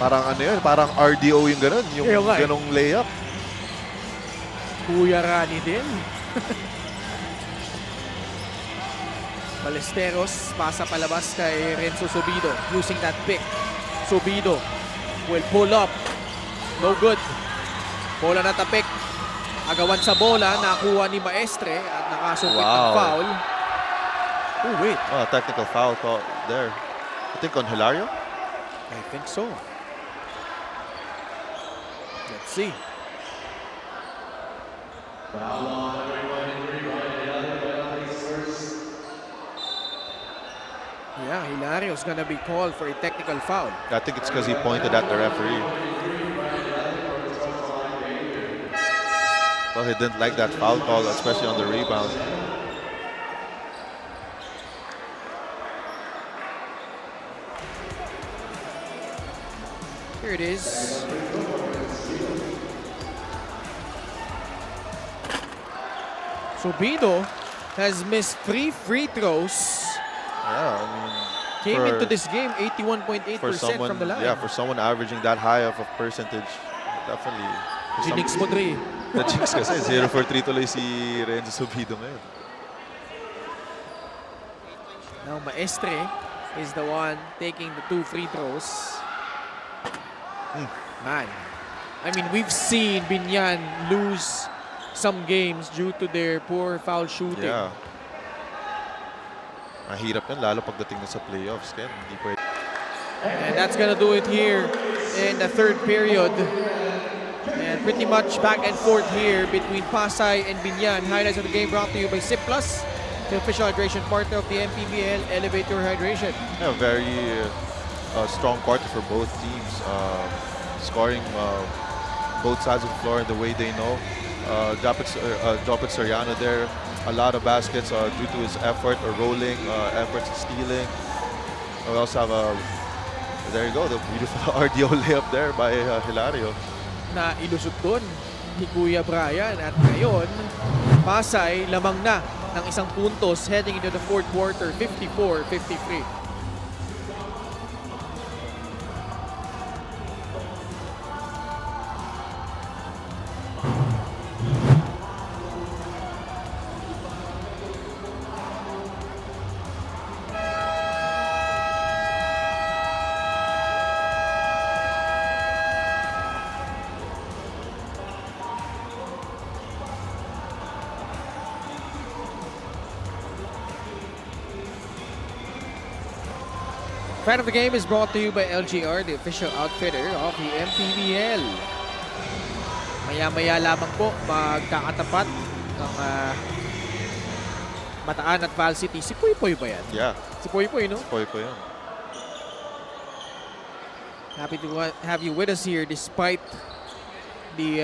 Parang ano yun? Parang RDO yung ganun. Yung ganong layup. Kuya Rani din. Ballesteros pasa palabas kay Renzo Subido using that pick. Subido will pull up. No good. Bola na tapik. Agawan sa bola, nakuha ni Maestre at nakasungkit ng foul. Oh, wait. Oh, technical foul call there. I think on Hilario? I think so. Let's see. Yeah, Hilario's gonna be called for a technical foul. I think it's because he pointed at the referee. Well, he didn't like that foul call, especially on the rebound. Here it is. Subido has missed 3 free throws. Yeah, I mean, Came for- into this game 81.8% from the line. Yeah, for someone averaging that high of a percentage, definitely. Jinx mo 3. The Jinx kasi 0 for 3 tuloy si Renzo Subido ngayon. Now Maestre is the one taking the 2 free throws. Man, I mean, we've seen Biñan lose some games due to their poor foul shooting. Yeah. Mahirap yan, lalo pagdating na sa playoffs. Kaya hindi pwede. And that's gonna do it here in the third period. And pretty much back and forth here between Pasay and Biñan. Highlights of the game brought to you by Sip Plus, the official hydration partner of the MPBL. Elevate your hydration. Yeah, very strong quarter for both teams. Scoring both sides of the floor in the way they know. Jopet Soriano there, a lot of baskets due to his effort or rolling, efforts stealing. We also have there you go, the beautiful RDO layup there by Hilario. Na ilusot doon ni Kuya Brian. At ngayon, Pasay lamang na ng isang puntos heading into the fourth quarter, 54-53. Fan of the game is brought to you by LGR, the official outfitter of the MPBL. Maya-maya lamang po magkakatapat ng Bataan at Val City. Si Poy ba yan? Yeah, Si Poy, no? Poy yan. Happy to have you with us here despite the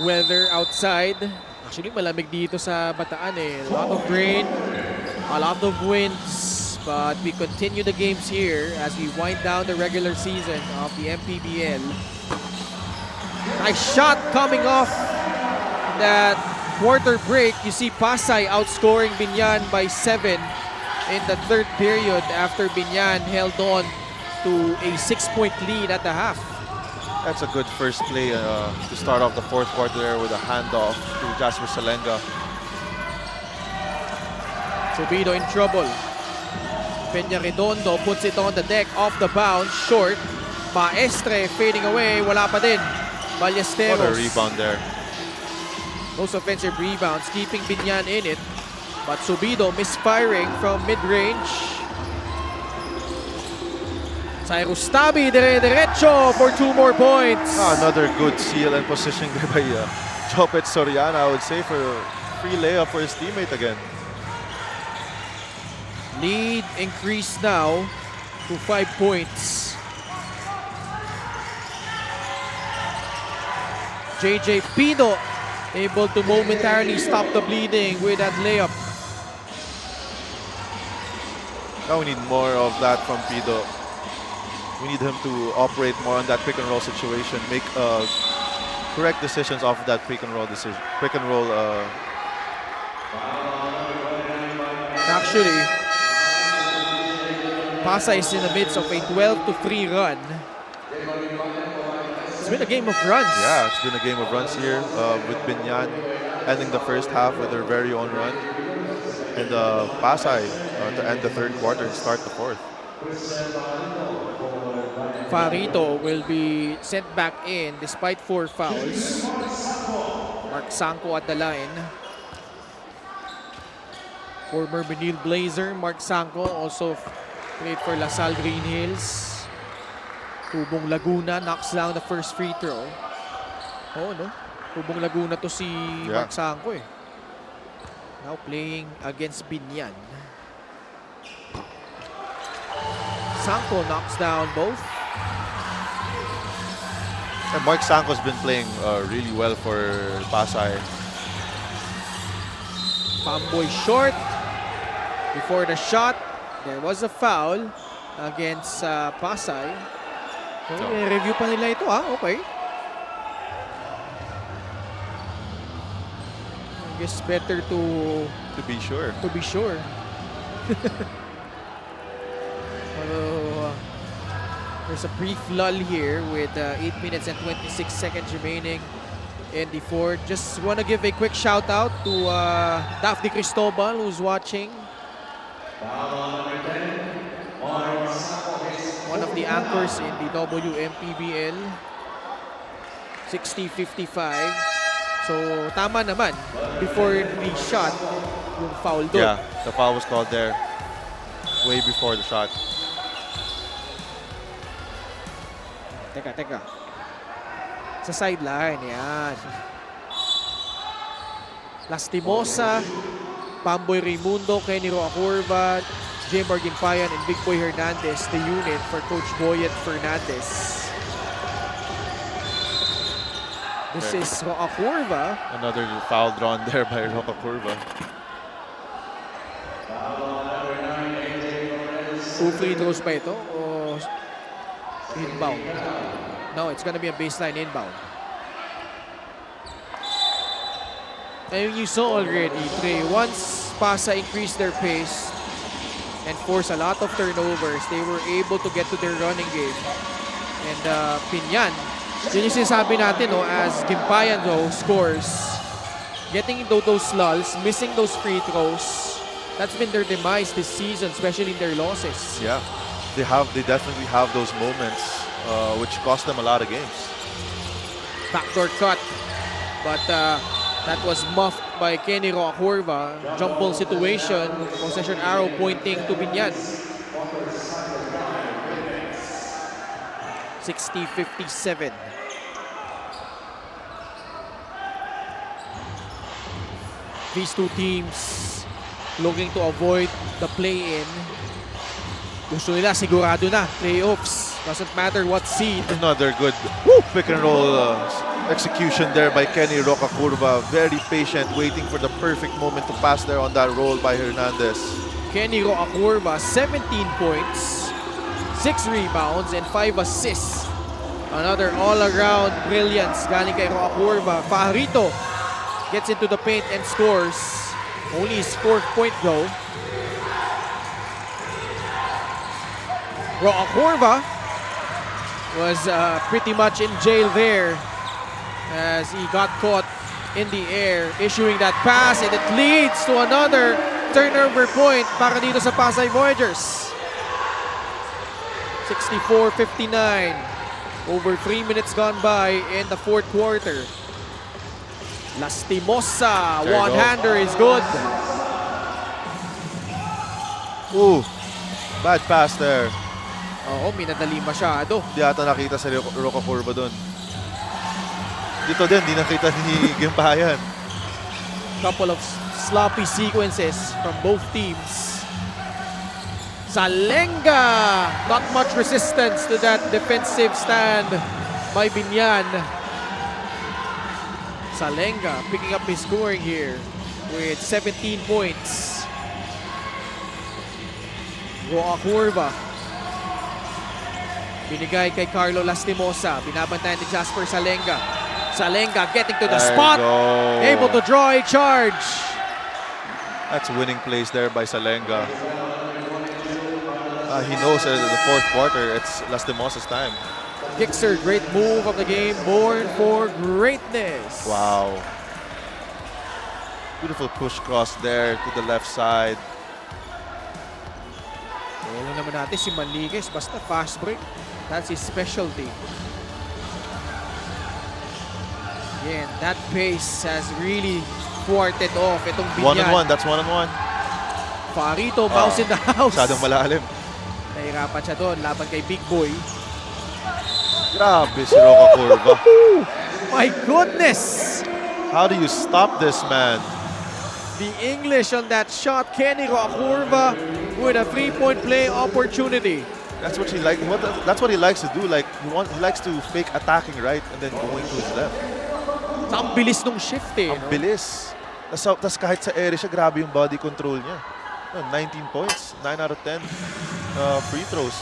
weather outside. Actually, malamig dito sa Bataan eh. A lot of rain, a lot of winds. But we continue the games here as we wind down the regular season of the MPBL. Nice shot coming off that quarter break. You see Pasay outscoring Biñan by 7 in the third period after Biñan held on to a 6-point lead at the half. That's a good first play to start off the fourth quarter there with a handoff to Jasper Salenga. Subido in trouble. Peña Redondo puts it on the deck, off the bounce, short. Maestre fading away, wala pa din. Ballesteros. What a rebound there. Most offensive rebounds, keeping Biñan in it. But Subido misfiring from mid-range. Cyrus Tabi, dire-derecho for 2 more points. Another good seal and positioning there by Jopet Soriano, I would say, for a free layup for his teammate again. Lead increased now to 5 points. JJ Pino able to momentarily stop the bleeding with that layup. Now we need more of that from Pido. We need him to operate more on that pick and roll situation, make correct decisions off of that pick and roll decision. Pick and roll. Actually, Pasay is in the midst of a 12-3 run. It's been a game of runs. Yeah, it's been a game of runs here with Biñan ending the first half with their very own run. And Pasay to end the third quarter and start the fourth. Farito will be sent back in despite 4 fouls. Mark Sanko at the line. Former Benil Blazer, Mark Sanko also played for LaSalle Green Hills. Tubong Laguna knocks down the first free throw. Oh no, Tubong Laguna to si Mark Sanko eh. Now playing against Biñan. Sanko knocks down both. And Mark Sanko's been playing really well for Pasay. Pamboy short. Before the shot, there was a foul against Pasay. So, review pa nila ito okay. guess better to be sure. be sure. Although there's a brief lull here with 8 minutes and 26 seconds remaining in the fourth. Just want to give a quick shout out to Daphne Cristobal who's watching. One of the anchors in the WMPBL. 60-55. So tama naman. Before the shot, yung foul doon. Yeah, the foul was called there way before the shot. Teka. Sa sideline, yan. Lastimosa, Pamboy Raimundo, Kenny Roacurva, Jmar Gimpayan, and Big Boy Hernandez, the unit for Coach Boyet Fernandez. This is Roacurva. Another foul drawn there by Roacurva. 2 free throws pa ito o inbound? No, it's gonna be a baseline inbound. And you saw already, Trey, once Pasay increased their pace and forced a lot of turnovers, they were able to get to their running game. And Biñan, yun yung sinasabi natin, no, as Gimpayan though scores, getting into those lulls, missing those free throws, that's been their demise this season, especially in their losses. Yeah, they definitely have those moments, which cost them a lot of games. Backdoor cut, but that was muffed by Kenny Roacurva. Jump ball situation, possession arrow pointing to Biñan. 60-57. These two teams looking to avoid the play-in. Gusto nila sigurado na playoffs. Doesn't matter what seed. Another good pick and roll execution there by Kenny Roacurva. Very patient, waiting for the perfect moment to pass there on that roll by Hernandez. Kenny Roacurva, 17 points, 6 rebounds, and 5 assists. Another all-around brilliance galing kay Roacurva. Fajarito gets into the paint and scores. Only his 4th point though. Roacurva was pretty much in jail there as he got caught in the air issuing that pass, and it leads to another turnover point para dito sa Pasay Voyagers. 64-59. Over 3 minutes gone by in the fourth quarter. Lastimosa, one-hander is good. Ooh, bad pass there. Oo, minadali masyado. Di ata nakita si Roacurva doon. Dito din, di nakita ni Gimpayan. Couple of sloppy sequences from both teams. Salenga! Not much resistance to that defensive stand by Biñan. Salenga picking up his scoring here with 17 points. Roacurva. Binigay kay Carlo Lastimosa. Binabantayan ni Jasper Salenga. Salenga getting to the spot. Able to draw a charge. That's winning plays there by Salenga. He knows that in the fourth quarter, it's Lastimosa's time. Gixer, great move of the game. Born for greatness. Wow. Beautiful push cross there to the left side. Alam naman natin si Manligues, basta fast break. That's his specialty. Again, that pace has really thwarted off itong Biñan. 1-on-1, that's 1-on-1. Fajarito bounce in the house. Masyadong malalim. Nahirapan siya doon laban kay Big Boy. Grabe si Roacurva. My goodness! How do you stop this man? The English on that shot, Kenny Roacurva with a 3-point play opportunity. That's what he that's what he likes to do. Like he likes to fake attacking right and then going to his left. Ang bilis nung shift eh. Ang No? bilis. Tas kahit sa area siya, grabe yung body control niya. 19 points, 9 out of 10 free throws,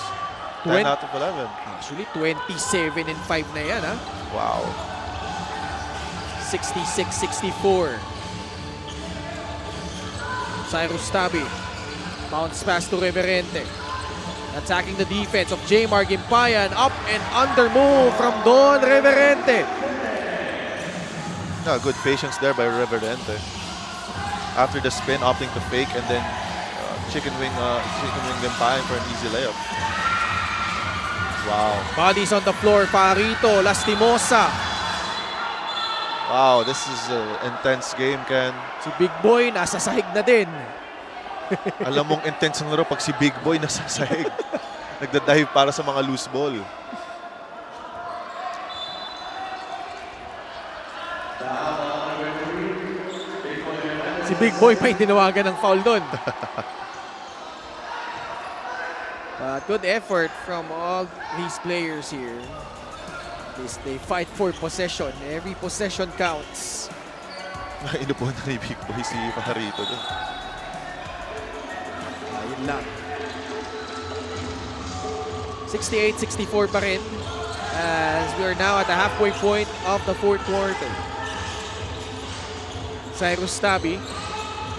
10 out of 11. Actually, 27 and 5 na yan, ha? Wow. 66-64. Cyrus Tabi. Bounce pass to Reverente. Attacking the defense of Jmar Gimpayan. Up and under move from Don Reverente. Yeah, good patience there by Reverente. After the spin, opting to fake and then chicken wing Gimpayan for an easy layup. Wow. Bodies on the floor. Farito, Lastimosa. Wow, this is an intense game, Ken. Si Big Boy nasa sahig na din. Alam mong intense ang laro pag si Big Boy nasa sahig. Nagdadive para sa mga loose ball. Si Big Boy pa yung tinawagan ng foul doon. But good effort from all these players here. They fight for possession. Every possession counts. Inupuan na ni Big Boy si Pajarito doon. Ayun lang. 68-64 pa rin as we are now at the halfway point of the fourth quarter. Cyrus Tabi.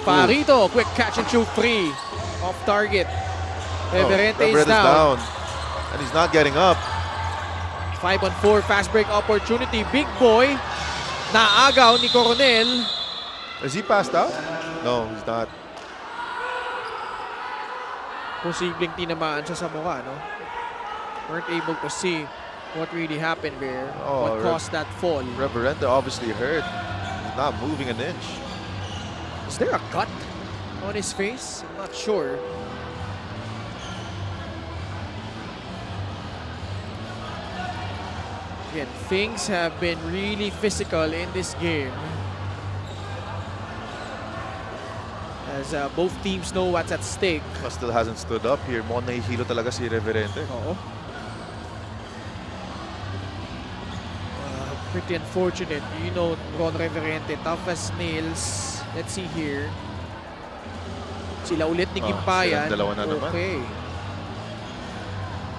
Farito, quick catch and shoot free. Off target. Reverente is down. And he's not getting up. 5-on-4 fast break opportunity. Big Boy. Naagaw ni Coronel. Is he passed out? No, he's not. Posibleng tinamaan siya sa mukha, no? Weren't able to see what really happened there. Oh, what caused that fall. Reverente obviously hurt. He's not moving an inch. Is there a cut on his face? I'm not sure. Again, things have been really physical in this game. As both teams know what's at stake. But still hasn't stood up here. Mukhang nahihilo talaga si Reverente. Oo. Pretty unfortunate. You know, Ron Reverente, tough as nails. Let's see here. Sila ulit ni Gimpayan. Silang dalawa na naman. Okay.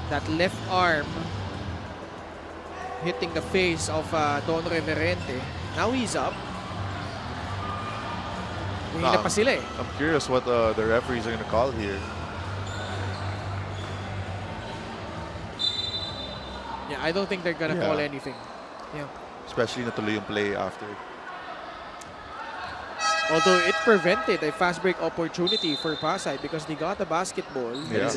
That left arm hitting the face of Don Reverente. Now he's up. Mahina pa sila eh. I'm curious what the referees are going to call here. Yeah, I don't think they're gonna call anything. Yeah. Especially natuloy yung play after. Although it prevented a fast break opportunity for Pasay because they got the basketball. Yeah.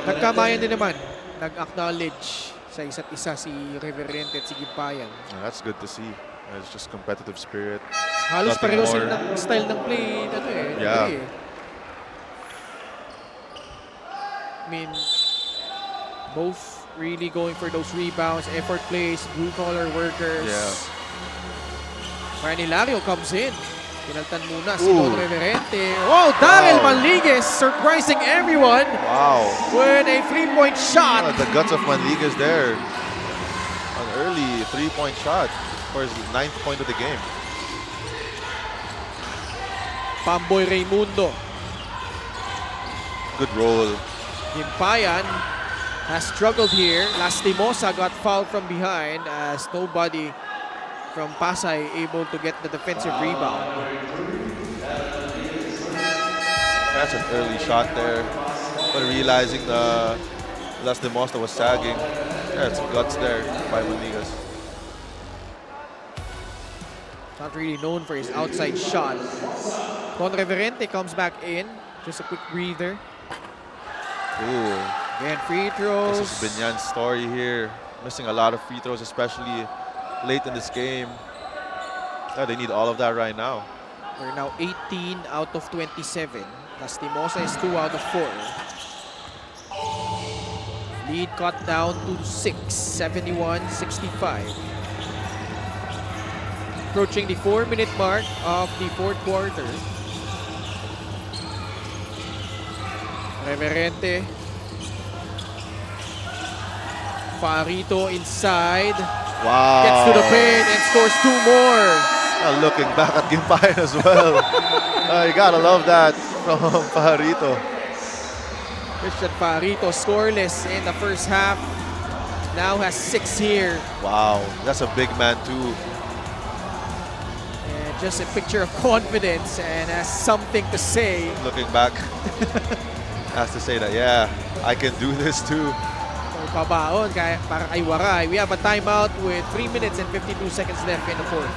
Nagkamayan din naman. Nag-acknowledge sa isa't isa si Reverente at si Gimpayan. That's good to see. It's just competitive spirit. Halos Nothing pareho more. sila ng style ng play. Ano eh. Yeah. Play eh. I mean, both really going for those rebounds, effort plays, blue-collar workers. Yeah. Ryan Hilario comes in. Pinaltan muna si Don Reverente. Oh, Daryl Manliguez surprising everyone Wow. with a three-point shot. The guts of Manliguez there. An early three-point shot for his 9th point of the game. Pamboy Raimundo. Good roll. Gimpayan has struggled here. Lastimosa got fouled from behind as nobody from Pasay able to get the defensive rebound. That's an early shot there. But realizing the Lastimosa was sagging. Yeah, it's guts there by Manliguez. Not really known for his outside shot. Don Reverente comes back in. Just a quick breather. Ooh. Again, free throws. This is Biñan's story here. Missing a lot of free throws, especially late in this game. Yeah, they need all of that right now. We're now 18 out of 27. Lastimosa is 2 out of 4. Lead cut down to 6, 71-65. Approaching the 4-minute mark of the fourth quarter. Reverente. Farito inside. Wow. Gets to the paint and scores 2 more. Looking back at Gimpayan as well. You gotta love that from Pajarito. Christian Farito scoreless in the first half. Now has 6 here. Wow, that's a big man too. And just a picture of confidence and has something to say. Looking back, has to say that, yeah, I can do this too. So, pabaon para kay Waray. We have a timeout with 3 minutes and 52 seconds left in the fourth.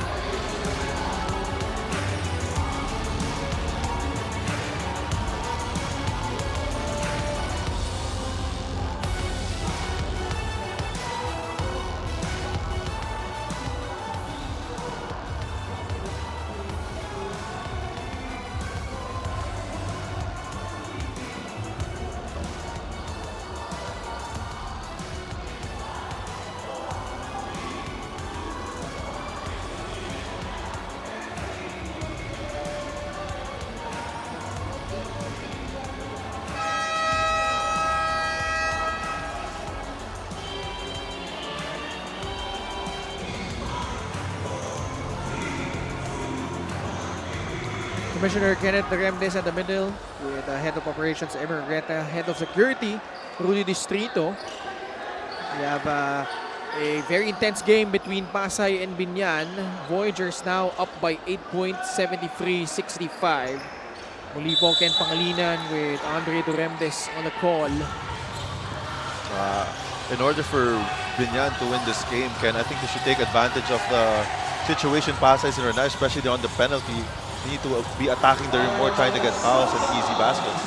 Commissioner Kenneth Remdes at the middle with the head of operations Emer Reta, head of security Rudy Distrito. We have a very intense game between Pasay and Biñan. Voyagers now up by 8 points, 73-65. Muli po Ken Pangalinan with Andre Duremdes on the call. In order for Biñan to win this game, Ken, I think they should take advantage of the situation Pasay is in right now, especially on the penalty. They need to be attacking the rim more, trying to get fouls and easy baskets.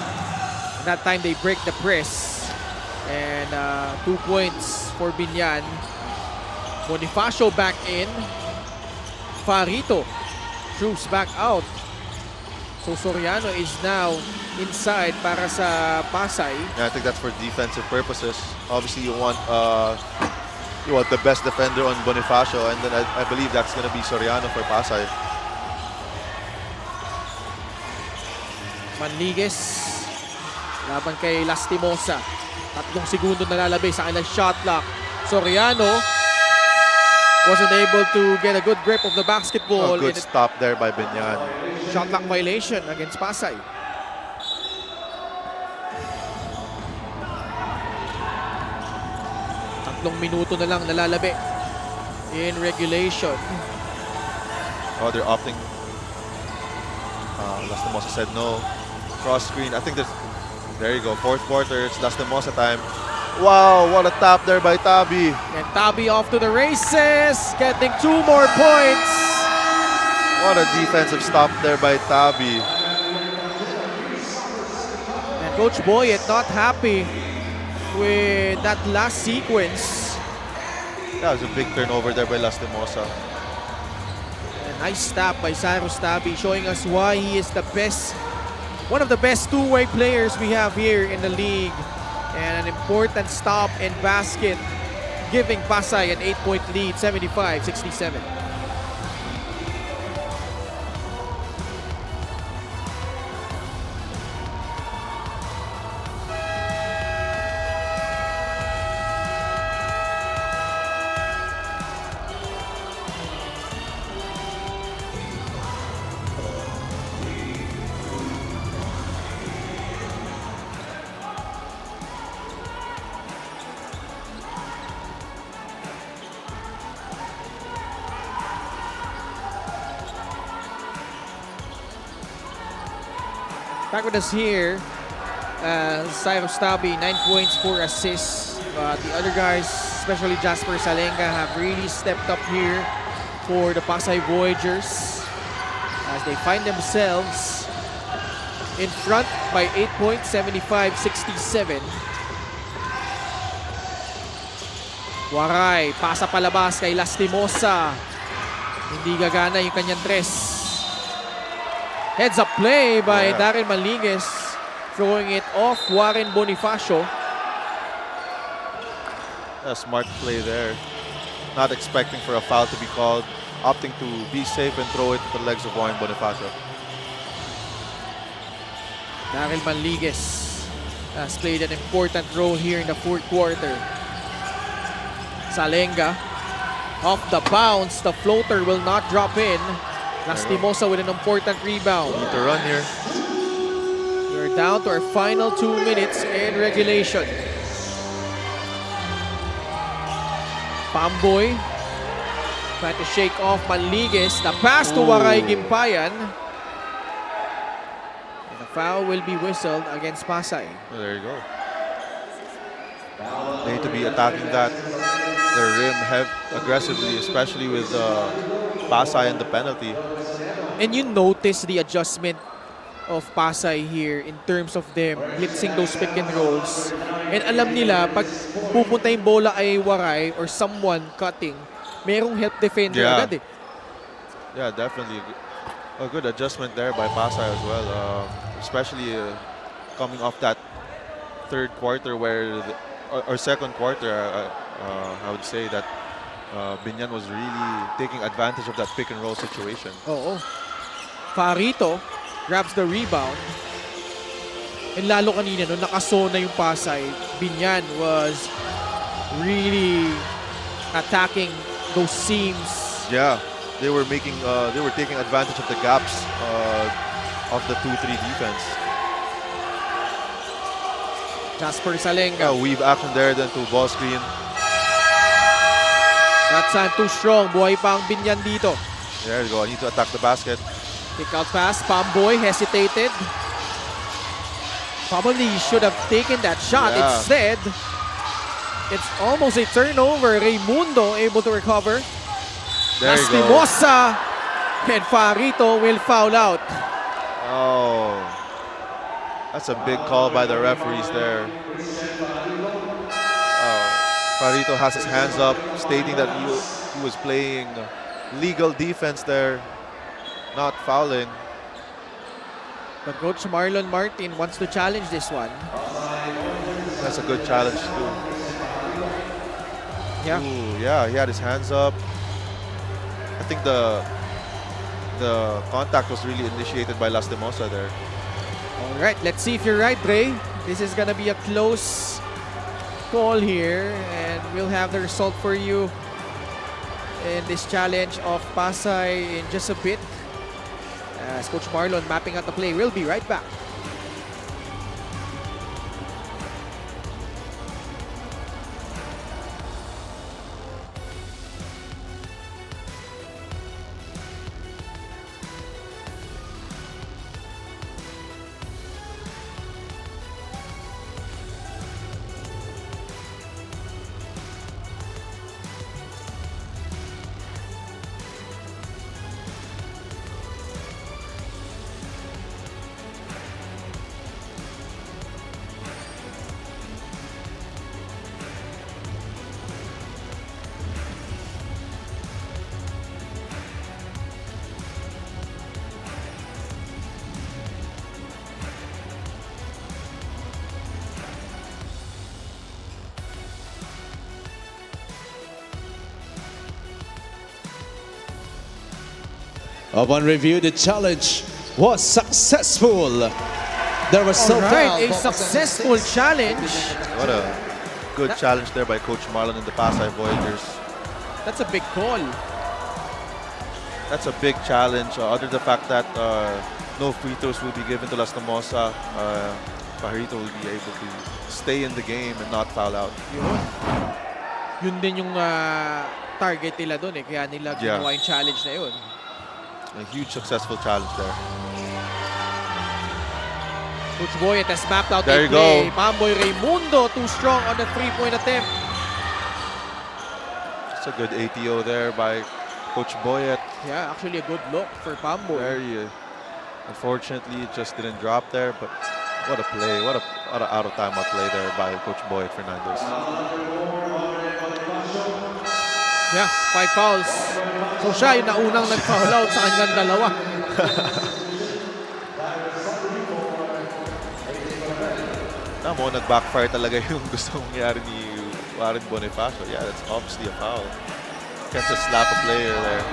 And that time they break the press. And 2 points for Biñan. Bonifacio back in. Farito troops back out. So Soriano is now inside para sa Pasay. Yeah, I think that's for defensive purposes. Obviously, you want the best defender on Bonifacio, and then I believe that's going to be Soriano for Pasay. Manligues laban kay Lastimosa. 3 segundo na lalabay sa kanilang shot clock. Soriano wasn't able to get a good grip of the basketball. A good stop there by Biñan. Shot clock violation against Pasay. Tatlong minuto na lang nalalabi in regulation. Oh, they're opting. Lastimosa said no. Cross screen. I think there you go. Fourth quarter. It's Lastimosa time. Wow, what a tap there by Tabi. And Tabi off to the races, getting 2 more points. What a defensive stop there by Tabi. And Coach Boyet not happy with that last sequence. That was a big turnover there by Lastimosa. And nice stop by Cyrus Tabi, showing us why he is the best, one of the best two-way players we have here in the league. And an important stop and basket, giving Pasay an 8-point lead, 75-67. Back with us here, Cyrus Tabi, 9 points, 4 assists. But the other guys, especially Jasper Salenga, have really stepped up here for the Pasay Voyagers as they find themselves in front by 8 points, 75-67. Waray, pasa palabas kay Lastimosa. Hindi gagana yung kanyang tres. Heads up play by Darren Manligues, throwing it off Warren Bonifacio. A smart play there. Not expecting for a foul to be called, opting to be safe and throw it to the legs of Warren Bonifacio. Darren Manligues has played an important role here in the fourth quarter. Salenga off the bounce, the floater will not drop in. Lastimosa with an important rebound. Need to run here. We're down to our final 2 minutes in regulation. Pamboy Trying to shake off Manligues. The pass to Waray Gimpayan. And the foul will be whistled against Pasay. Oh, there you go. They need to be attacking that their rim aggressively, especially with Pasay and the penalty. And you notice the adjustment of Pasay here in terms of them blitzing those pick and rolls. And alam nila, pag pupunta yung bola ay Waray or someone cutting, merong help defender agad eh. Yeah, definitely. A good adjustment there by Pasay as well. Especially coming off that third quarter where, or second quarter, I would say that Biñan was really taking advantage of that pick and roll situation. Oo. Farito grabs the rebound. And lalo kanina, no, nakasona yung Pasay, Biñan was really attacking those seams. Yeah, they were taking advantage of the gaps of the 2-3 defense. Jasper Salenga. Weave action there, then to ball screen. That time too strong. Buhay pa ang Biñan dito. There you go. I need to attack the basket. Kick out pass. Pamboy hesitated. Probably should have taken that shot. Yeah. Instead, it's almost a turnover. Raimundo able to recover. There you go. Lastimosa and Farito will foul out. Oh, that's a big call by the referees there. Farito has his hands up, stating that he was playing legal defense there, not fouling. But Coach Marlon Martin wants to challenge this one. That's a good challenge too. Yeah. Ooh, yeah, he had his hands up. I think the contact was really initiated by Lastimosa there. All right, let's see if you're right, Dre. This is gonna be a close call here, and we'll have the result for you in this challenge of Pasay in just a bit. As Coach Marlon mapping out the play, we'll be right back. Upon review, the challenge was successful. There was All no right, foul. a successful challenge. What a good challenge there by Coach Marlon and the Pasay Voyagers. That's a big call. That's a big challenge. Other than the fact that no free throws will be given to Lastimosa, Farito will be able to stay in the game and not foul out. Yun din yung target nila doon eh. Kaya nila ginawa yung challenge na yun. A huge successful challenge there. Coach Boyet has mapped out There a you play. go. Pamboy Raimundo too strong on the three-point attempt. It's a good ATO there by Coach Boyet. Yeah, actually a good look for Pamboy. Very unfortunately, it just didn't drop there. But what a play! What a out of timeout play there by Coach Boyet Fernandez. Yeah, 5 fouls. So siya yung naunang nag-foul out sa kanilang dalawa. Tamo, nag-backfire talaga yung gusto mangyari ni Warren Bonifacio. Yeah, that's obviously a foul. Can't just slap a player there.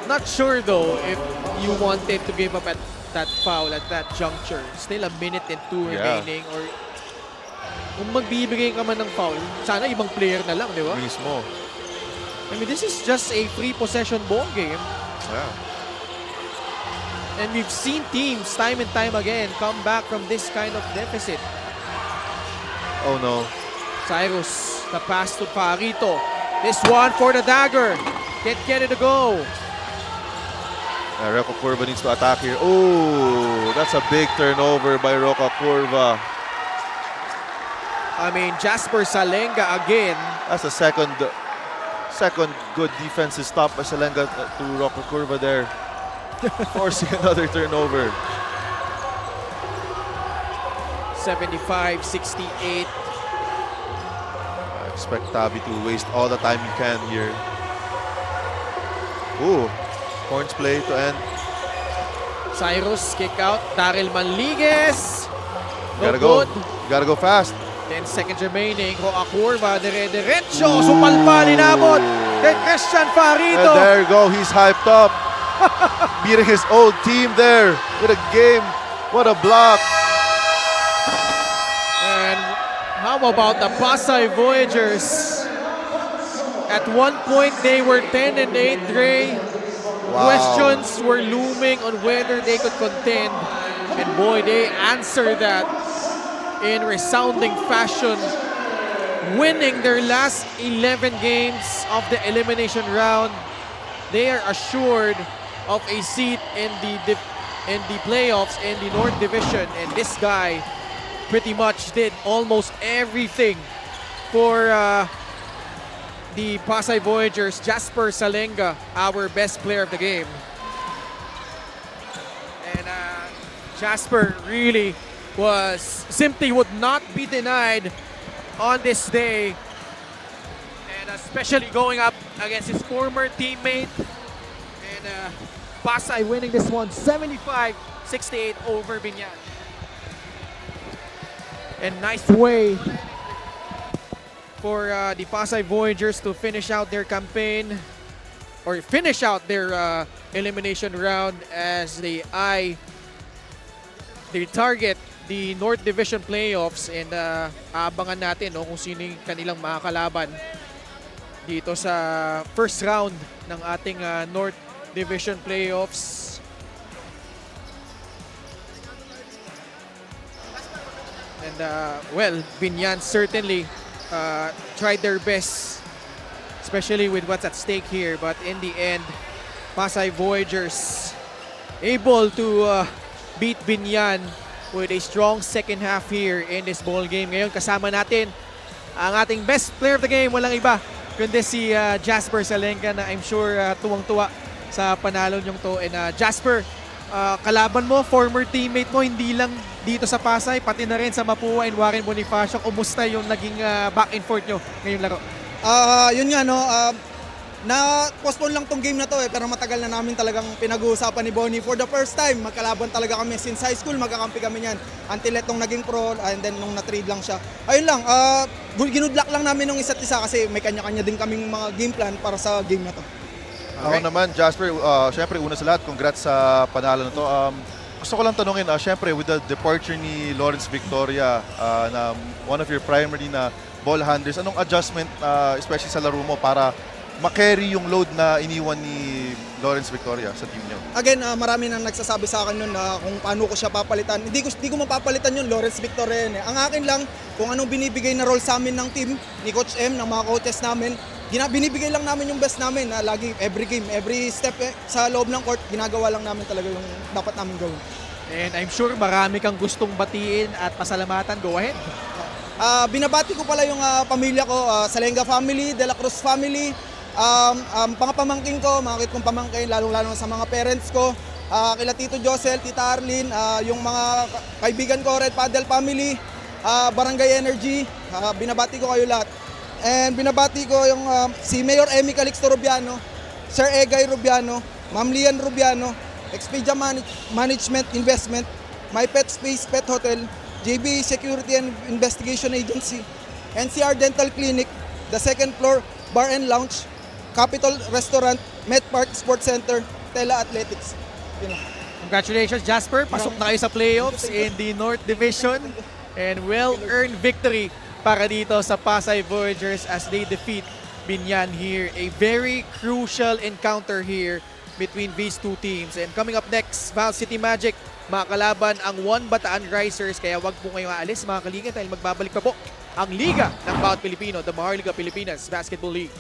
Not sure though if you wanted to give up at that foul at that juncture. Still a minute and 2 remaining. Or kung magbibigay ka man ng foul, sana ibang player na lang, di ba? Mismo. I mean, this is just a free possession ball game. Yeah. And we've seen teams time and time again come back from this kind of deficit. Oh no. Cyrus, the pass to Farito. This one for the dagger. Can't get it to go. Roca Curva needs to attack here. Oh, that's a big turnover by Roca Curva. I mean, Jasper Salenga again. That's a second good defensive stop by Salenga to Roca Curva there. Forcing another turnover. 75-68. I expect Tabi to waste all the time he can here. Ooh, horns play to end. Cyrus kick out. Daryl Manliguez. No Gotta go. good. Gotta go fast. 10 seconds remaining. Roa Curva, dire-diretso. Supalpa, linabot. Then Christian And Farito. there you go. He's hyped up. Beating his old team there with a game. What a block. And how about the Pasay Voyagers? At one point, they were 10-8, Dre. Wow. Questions were looming on whether they could contend. And boy, they answered that in resounding fashion, winning their last 11 games of the elimination round. They are assured of a seat in the playoffs in the North Division, and this guy pretty much did almost everything for the Pasay Voyagers. Jasper Salenga, our best player of the game. And Jasper really simply would not be denied on this day. And especially going up against his former teammate. And Pasay winning this one 75-68 over Biñan. And nice way for the Pasay Voyagers to finish out their campaign or finish out their elimination round as they target the North Division playoffs, and abangan natin kung sino yung kanilang makakalaban dito sa first round ng ating North Division playoffs. And well, Biñan certainly tried their best, especially with what's at stake here. But in the end, Pasay Voyagers able to beat Biñan with a strong second half here in this ball game. Ngayon kasama natin ang ating best player of the game, walang iba kundi si Jasper Salenga, na I'm sure tuwang-tuwa sa panalo niyong to. And Jasper, kalaban mo, former teammate mo, hindi lang dito sa Pasay, pati na rin sa Mapua and Warren Bonifacio. Kumusta yung naging back and forth nyo ngayong laro? Yun nga, no, na-postpone lang tong game na to pero matagal na namin talagang pinag-uusapan ni Bonnie. For the first time, magkalaban talaga kami since high school, magkakampi kami niyan. Until itong naging pro, and then nung na-trade lang siya. Ayun lang, ginudlock lang namin ng isa't isa kasi may kanya-kanya din kaming mga game plan para sa game na to. Ako naman, Jasper, syempre una sa lahat, congrats sa panalo na to. Gusto ko lang tanungin, syempre with the departure ni Lawrence Victoria, na one of your primary na ball handlers, anong adjustment, especially sa laro mo, para makarry yung load na iniwan ni Lawrence Victoria sa team niyo? Again, marami nang nagsasabi sa akin nun na kung paano ko siya papalitan. Hindi ko mapapalitan yun, Lawrence Victoria yun. Ang akin lang, kung anong binibigay na role sa amin ng team, ni Coach M, ng mga coaches namin, binibigay lang namin yung best namin. Lagi, every game, every step sa loob ng court, ginagawa lang namin talaga yung dapat namin gawin. And I'm sure marami kang gustong batiin at pasalamatan. Go ahead. Binabati ko pala yung pamilya ko, Salenga family, De La Cruz family, mga pamangkin ko, mga kong pamangkin, lalong-lalo sa mga parents ko, kila Tito Josel, Tita Arlene, yung mga kaibigan ko, Red Paddle family, Barangay Energy, binabati ko kayo lahat. And binabati ko yung si Mayor Emmy Calixto Rubiano, Sir Egay Rubiano, Ma'am Lian Rubiano, Expedia Management Investment, My Pet Space Pet Hotel, JB Security and Investigation Agency, NCR Dental Clinic, the second floor Bar and Lounge, Capitol Restaurant, Met Park Sports Center, Tela Athletics. Congratulations, Jasper. Pasok na kayo sa playoffs in the North Division. And well-earned victory para dito sa Pasay Voyagers as they defeat Biñan here. A very crucial encounter here between these two teams. And coming up next, Val City Magic, makakalaban ang One Bataan Risers. Kaya wag po kayong aalis, mga kalingan, dahil magbabalik pa po ang Liga ng Bawat Pilipino, the Maharlika Pilipinas Basketball League.